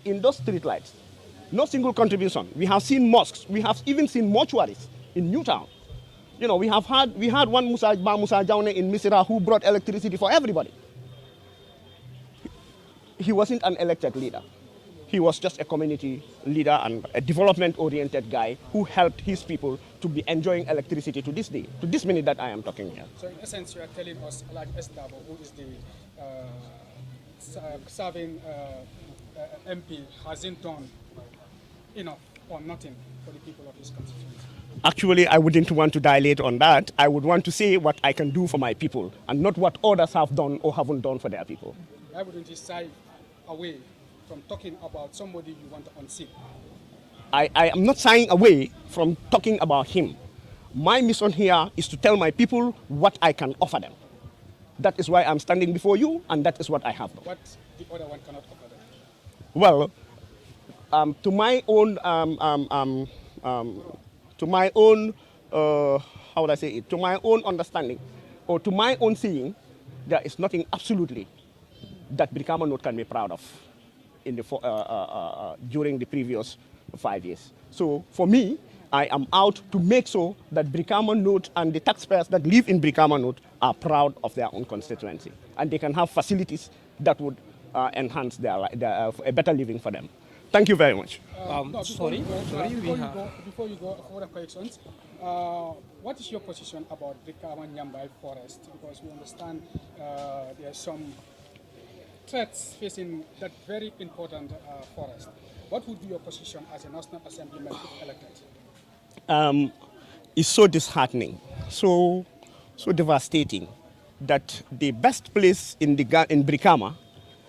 in those street lights. No single contribution. We have seen mosques. We have even seen mortuaries in Newtown. You know, we had one Musa Jaune in Misira who brought electricity for everybody. He wasn't an elected leader. He was just a community leader and a development-oriented guy who helped his people to be enjoying electricity to this day, to this minute that I am talking here. So in essence, you are telling us Alaj Estabo, who is the serving MP, hasn't done enough or nothing for the people of his constituency? Actually, I wouldn't want to dilate on that. I would want to say what I can do for my people and not what others have done or haven't done for their people. Why wouldn't you shy away from talking about somebody you want to unseat? I am not shying away from talking about him. My mission here is to tell my people what I can offer them. That is why I'm standing before you, and that is what I have done. What the other one cannot offer them? Well, to my own, how would I say it? To my own understanding, or to my own seeing, there is nothing absolutely that Brikama Note can be proud of in the during the previous 5 years. So for me, I am out to make sure that Brikama Note and the taxpayers that live in Brikama Note are proud of their own constituency, and they can have facilities that would enhance a better living for them. Thank you very much. Before you go for the questions, what is your position about Brikama Nyambai forest? Because we understand there are some threats facing that very important forest. What would be your position as a National Assemblyman elected? It's so disheartening, so devastating that the best place in Brikama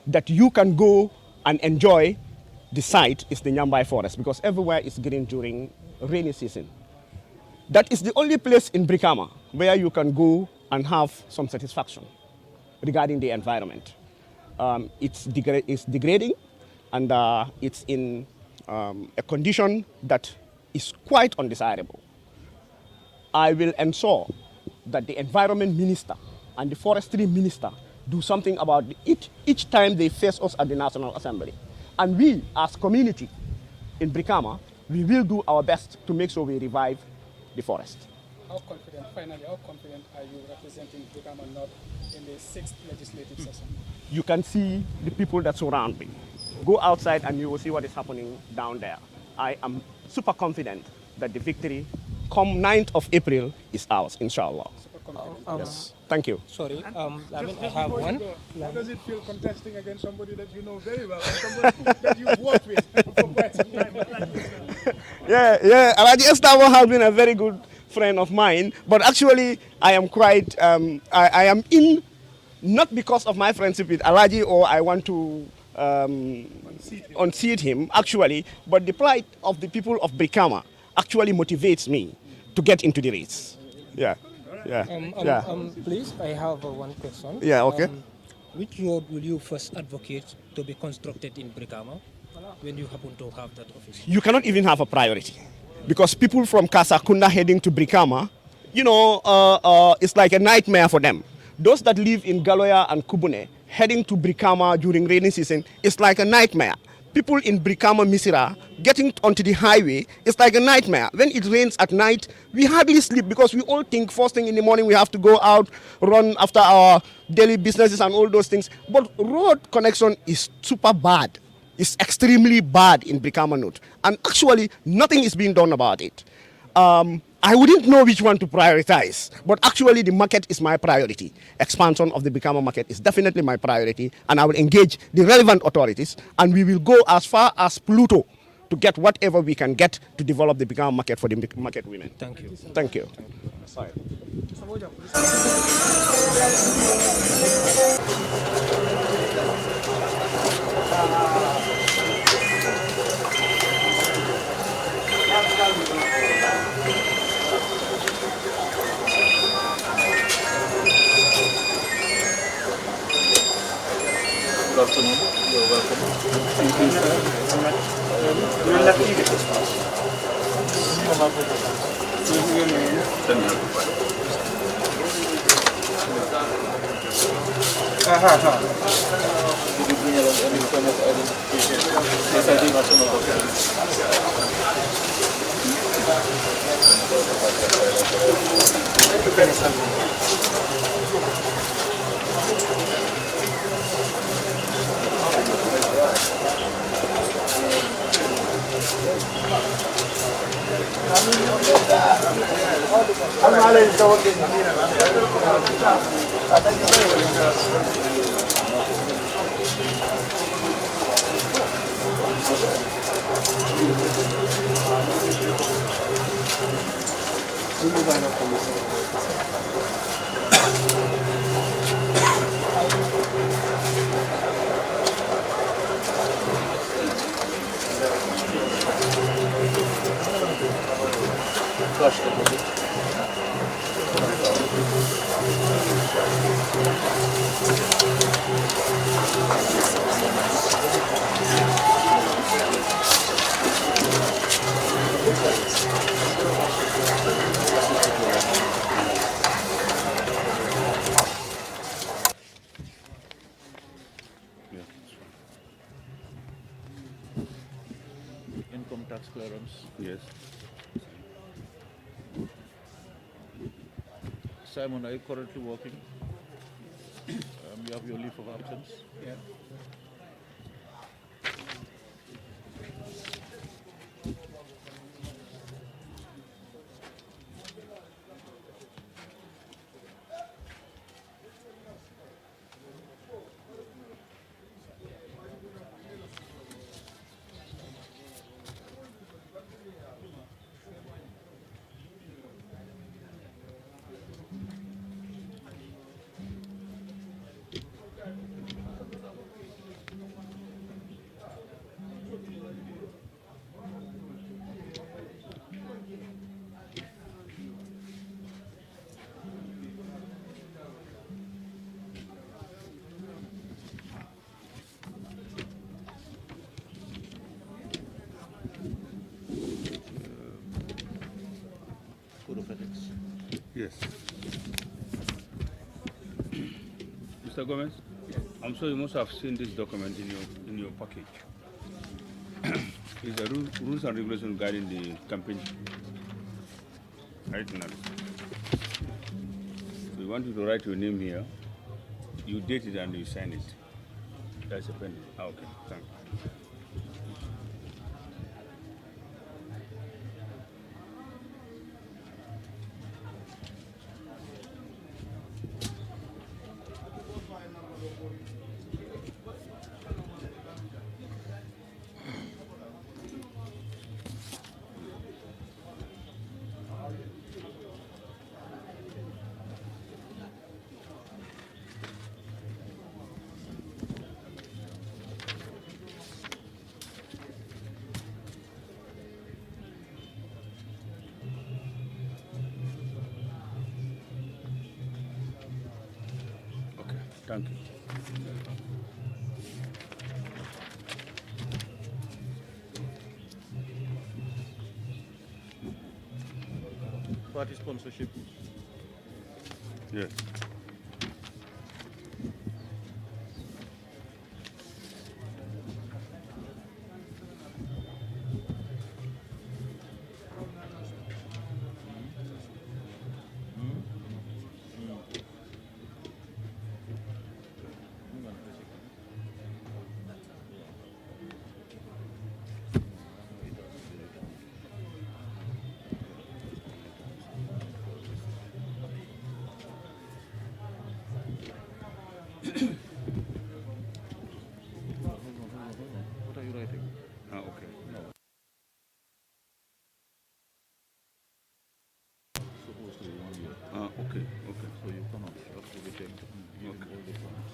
that you can go and enjoy the site is the Nyambai forest, because everywhere is green during rainy season. That is the only place in Brikama where you can go and have some satisfaction regarding the environment. It's degrading, and it's in a condition that is quite undesirable. I will ensure that the environment minister and the forestry minister do something about it each time they face us at the National Assembly. And we, as community in Brikama, we will do our best to make sure we revive the forest. How confident are you representing Brikama North in the 6th legislative session? You can see the people that surround me. Go outside and you will see what is happening down there. I am super confident that the victory come 9th of April is ours, inshallah. Yes. Thank you. Sorry, I have one. How does it feel contesting against somebody that you know very well, and somebody that you've worked with for quite some time? Alhaji Estavo has been a very good friend of mine, but actually I am quite, I am in, not because of my friendship with Alhaji or I want to unseat him, actually, but the plight of the people of Brikama actually motivates me to get into the race. Yeah. Please, I have one question. Yeah, okay. Which road will you first advocate to be constructed in Brikama when you happen to have that office? You cannot even have a priority, because people from Kasakunda heading to Brikama, you know, it's like a nightmare for them. Those that live in Galoya and Kubune heading to Brikama during rainy season is like a nightmare. People in Brikama Misira getting onto the highway is like a nightmare. When it rains at night, we hardly sleep because we all think first thing in the morning we have to go out, run after our daily businesses and all those things. But road connection is super bad. It's extremely bad in Brikama Note. And actually, nothing is being done about it. I wouldn't know which one to prioritize, but actually the market is my priority. Expansion of the Brikama market is definitely my priority, and I will engage the relevant authorities, and we will go as far as Pluto to get whatever we can get to develop the Brikama market for the market women. Thank you. Thank you. Sorry. Good afternoon. You're welcome. Thank you, sir. You will not leave it this house. Did you bring along any form of identification? Yes, I think national We'll move on from this. Flush the body. Income tax clearance. Yes. Simon, are you currently working? You have your leave of absence? Yeah. Code of ethics. Yes. Mr. Gomez, I'm sure you must have seen this document in your package. It's the rules and regulations guiding the campaign itinerary. We want you to write your name here. You date it and you sign it. That's a pen. Okay, thank you. Thank you. Party sponsorship. Yes. What are you writing? Okay. Supposed to be 1 year. Okay, okay. So you cannot. You have to be checked using all the forms.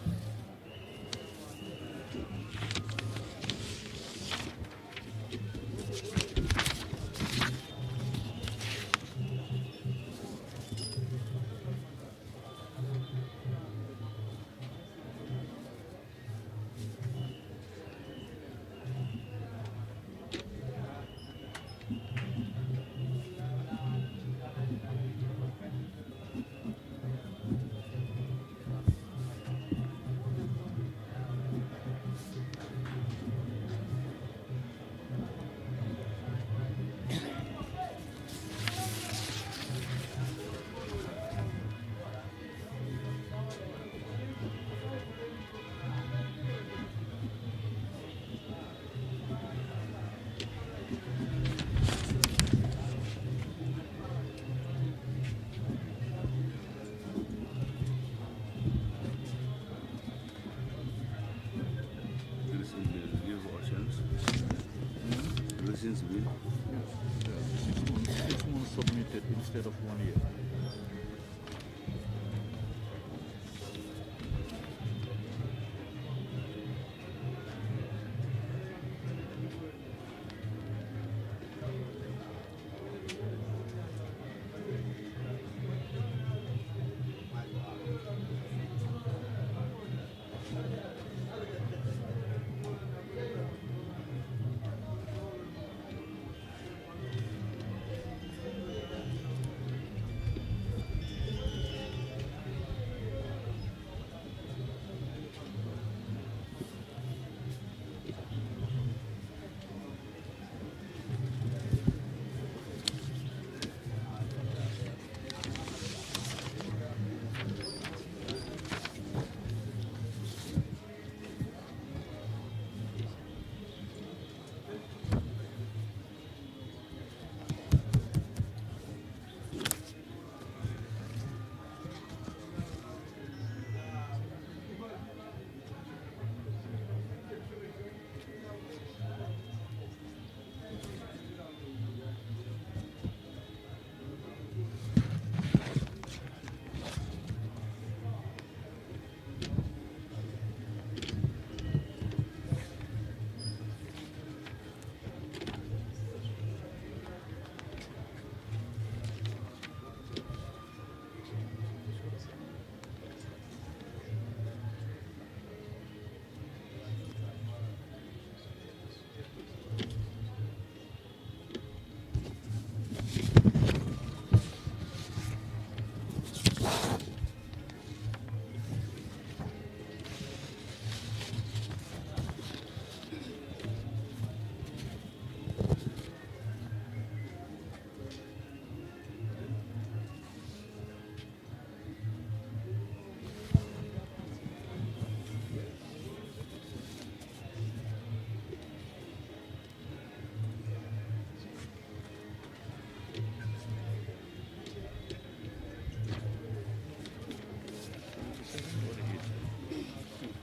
completed instead of 1 year.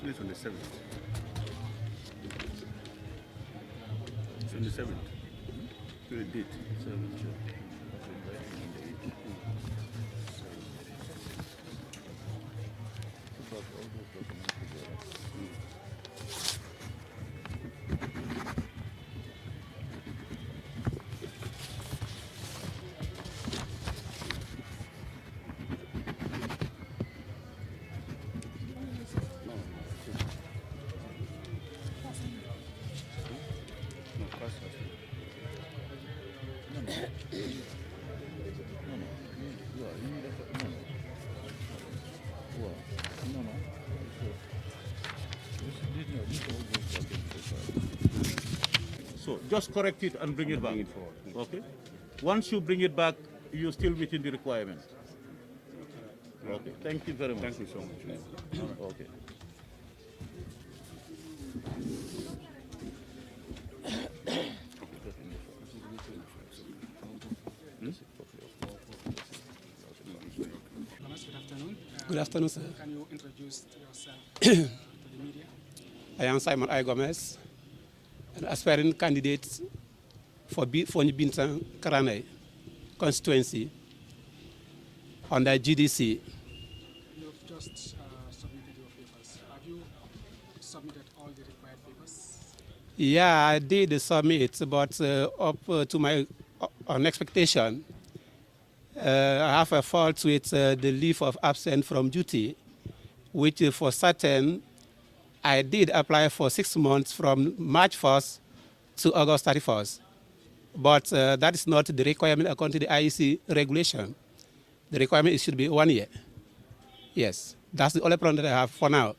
It's on the 7th. It's on the 7th. The date. 7th. So just correct it and bring it back. Okay. Once you bring it back, you're still within the requirement. Okay. Thank you very much. Thank you so much. Okay. Good afternoon. Good afternoon, sir. Can you introduce yourself to the media? I am Simon I. Gomez, an aspiring candidate for Mengbe Kering constituency under GDC. You've just submitted your papers. Have you submitted all the required papers? Yeah, I did submit, but up to my expectation, I have a fault with the leave of absence from duty, which for certain I did apply for 6 months from March 1st to August 31st. But that is not the requirement according to the IEC regulation. The requirement should be 1 year. Yes, that's the only problem that I have for now. And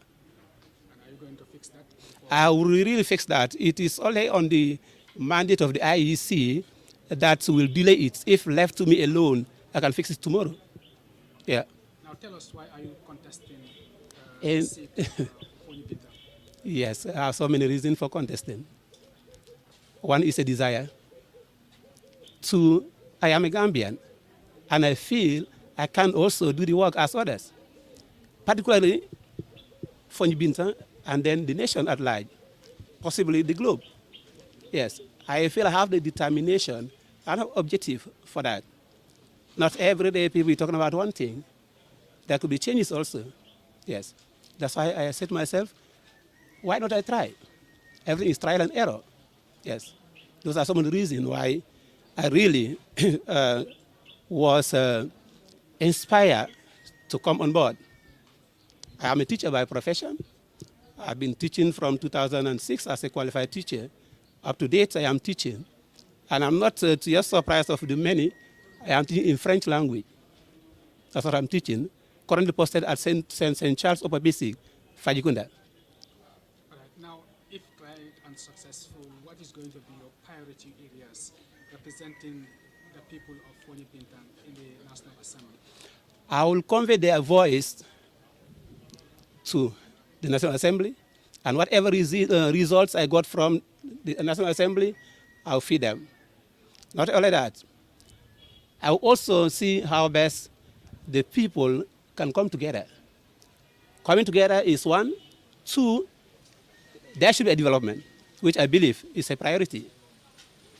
are you going to fix that? I will really fix that. It is only on the mandate of the IEC that will delay it. If left to me alone, I can fix it tomorrow. Yeah. Now tell us, why are you contesting And seat for Mengbe? yes, I have so many reasons for contesting. One is a desire. 2, I am a Gambian, and I feel I can also do the work as others, particularly for Mengbe and then the nation at large, possibly the globe. Yes, I feel I have the determination and objective for that. Not every day people be talking about one thing. There could be changes also. Yes. That's why I said to myself, why not I try? Everything is trial and error. Yes. Those are some of the reasons why I really was inspired to come on board. I am a teacher by profession. I've been teaching from 2006 as a qualified teacher. Up to date, I am teaching. And I'm not to your surprise of the many, I am teaching in French language. That's what I'm teaching. Currently posted at St. Charles Upper Basic, Fajikunda. All right. Now, if tried and successful, what is going to be your priority areas representing the people of Foni Bintang in the National Assembly? I will convey their voice to the National Assembly, and whatever results I got from the National Assembly, I'll feed them. Not only that, I will also see how best the people can come together. Coming together is one. Two, there should be a development, which I believe is a priority.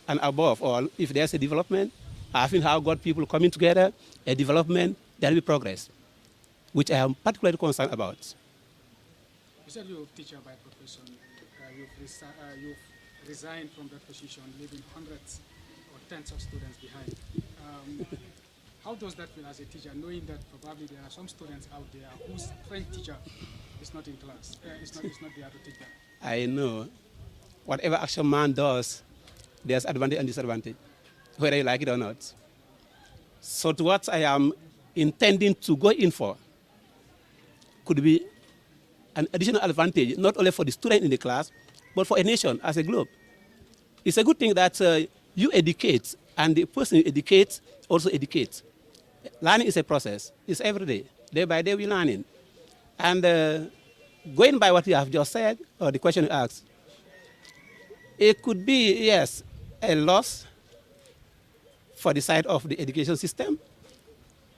And above all, if there's a development, I think how got people coming together, a development, there will be progress, which I am particularly concerned about. You said you're a teacher by profession. You've resigned from that position, leaving hundreds or tens of students behind. How does that feel as a teacher, knowing that probably there are some students out there whose French teacher is not in class, is not there to teach them? I know. Whatever action man does, there's advantage and disadvantage, whether you like it or not. So to what I am intending to go in for could be an additional advantage, not only for the student in the class, but for a nation as a globe. It's a good thing that you educate, and the person you educate also educates. Learning is a process. It's every day. Day by day we're learning. And going by what you have just said, or the question you asked, it could be, yes, a loss for the side of the education system.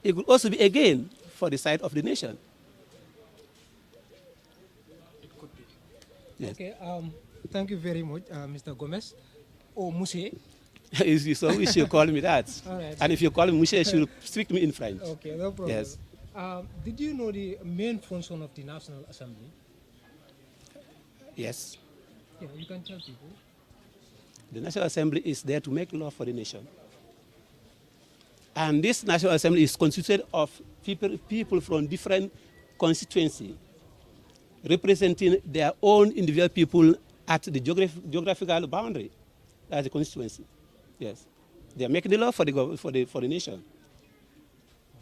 It could also be a gain for the side of the nation. It could be. Yes. Okay, thank you very much, Mr. Gomez. Oh, Mousse. If you so wish, you call me that. All right. And if you call me Mousse, you should speak to me in French. Okay, no problem. Yes. Did you know the main function of the National Assembly? Yes. Yeah, you can tell people. The National Assembly is there to make law for the nation. And this National Assembly is constituted of people from different constituencies, representing their own individual people at the geographical boundary. That's the constituency. Yes. They are making the law for the nation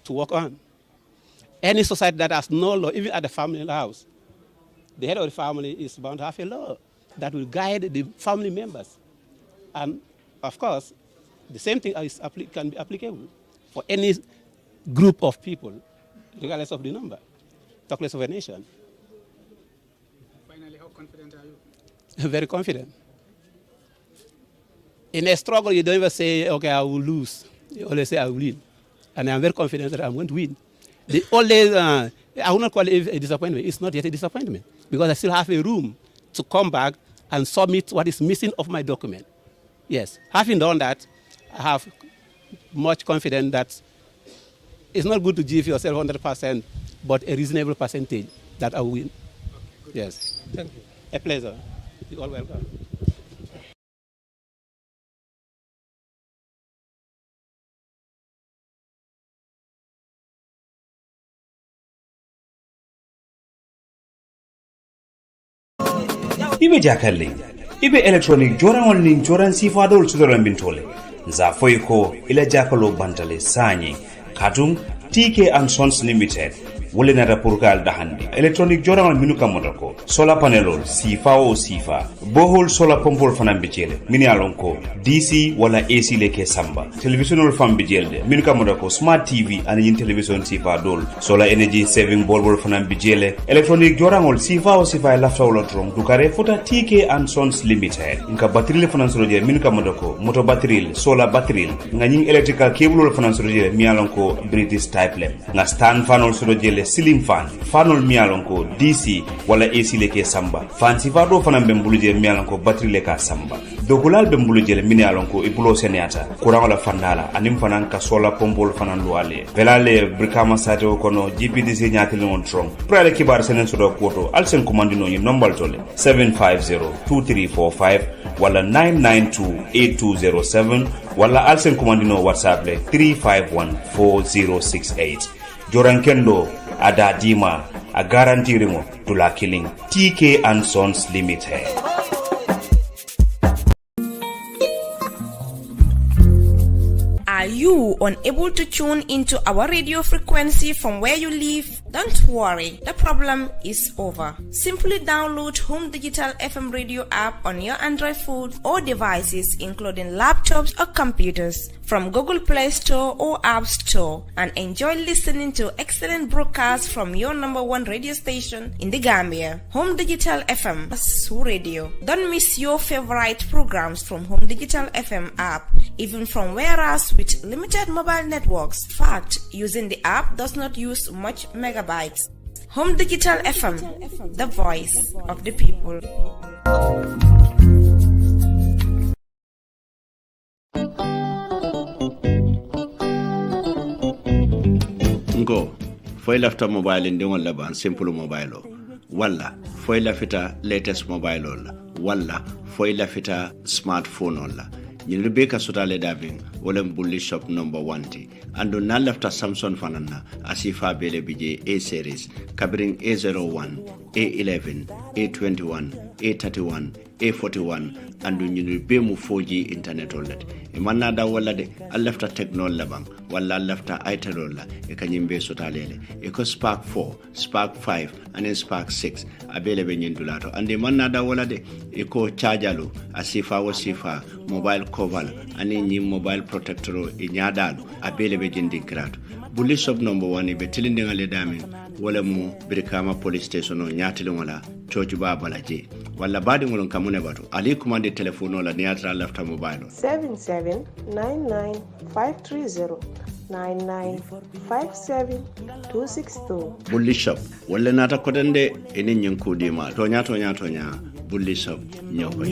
to work on. Any society that has no law, even at the family house, the head of the family is bound to have a law that will guide the family members. And of course, the same thing can be applicable for any group of people, regardless of the number, talk less of a nation. Finally, how confident are you? Very confident. In a struggle, you don't ever say, okay, I will lose. You always say, I will win. And I'm very confident that I'm going to win. The only, I will not call it a disappointment. It's not yet a disappointment, because I still have a room to come back and submit what is missing of my document. Yes, having done that, I have much confidence that it's not good to give yourself 100%, but a reasonable percentage that I will win. Okay, yes. Thank you. A pleasure. You're all welcome. ibe jakalle ibe electronic joranol ning joran sifadol sudoran bintole za foyko ila jakalo bantale sanye katum TK and Sons Limited wolena rapurgal dahandi electronic joranol minu kamotako solar panelol sifa o sifa bohol solar pompol fanam bijele mini alonko DC wala AC leke samba televisionol fam bijelde minu kamotako smart TV and yin television sifa dol solar energy saving bulb fanam bijele electronic joranol sifa o sifa lafta wolotron dukare fota TK and Sons Limited nka battery fanan soloje minu kamotako moto battery solar battery ngani electrical cable fanan soloje mi alonko British type lem nga stand fanol soloje ceiling fan fanol mialon ko DC wala AC leke samba fan sifa do fana be mbuluje mialon ko battery leka samba dokulal be mbuluje mialon ko ibulo seniata courant wala fandala anim fanan ka solar pompol fanan luale velale Brikama sato kono GPDC nyati non tron prale kibar senen sodo koto alsen commandino ni nombal tole 7502345 wala 9928207 wala alsen commandino WhatsApp le 3514068 Jorankendo ada dima a garantirimo tula killing TK and Sons Limited. Are you unable to tune into our radio frequency from where you live? Don't worry, the problem is over. Simply download Home Digital FM radio app on your Android phone or devices, including laptops or computers, from Google Play Store or App Store, and enjoy listening to excellent broadcasts from your number one radio station in the Gambia, Home Digital FM, Su Radio. Don't miss your favorite programs from Home Digital FM app, even from whereas with limited mobile networks. In fact, using the app does not use much megabytes. Home Digital FM, the voice of the people. Ngo foy lafta mobile ndi wala ban simple mobile wala foy lafita latest mobile wala foy lafita smartphone la ñil be ka sotale davin wala bulli shop number 1 ti ando na lafta Samsung fanana asifa bele bije A series kabring A01 A11 A21 A31 A41 ando ñil be mu 4G internet olet e manna da wala de a lafta technology bang wala lafta itel la e kanyim be sotalele e ko Spark 4 Spark 5 and Spark 6 abele be ñindulato ande manna da wala de e ko chargerlo asifa wasifa mobile cover ani ñi mobile protector e nyaadalu abele be jindi krato bulli shop number 1 be tilinde ngale damin wala mu Brikama police station o nyaatile wala choju ba balaje wala badi ngolon kamune bato ali commande telephone la niatra lafta mobile 7799530 9957262 bulli shop wala nata kodande eni nyankudi ma tonya bulli shop nyoko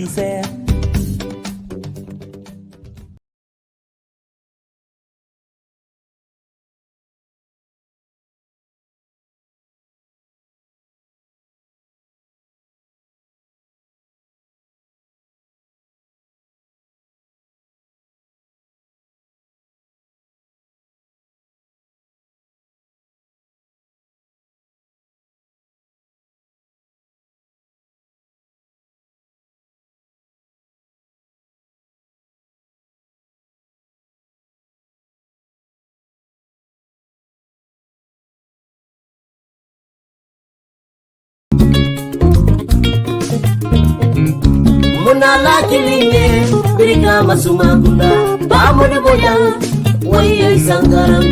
Munala kilinge Brikama sumakunda Pamudu boyang Waya sangarang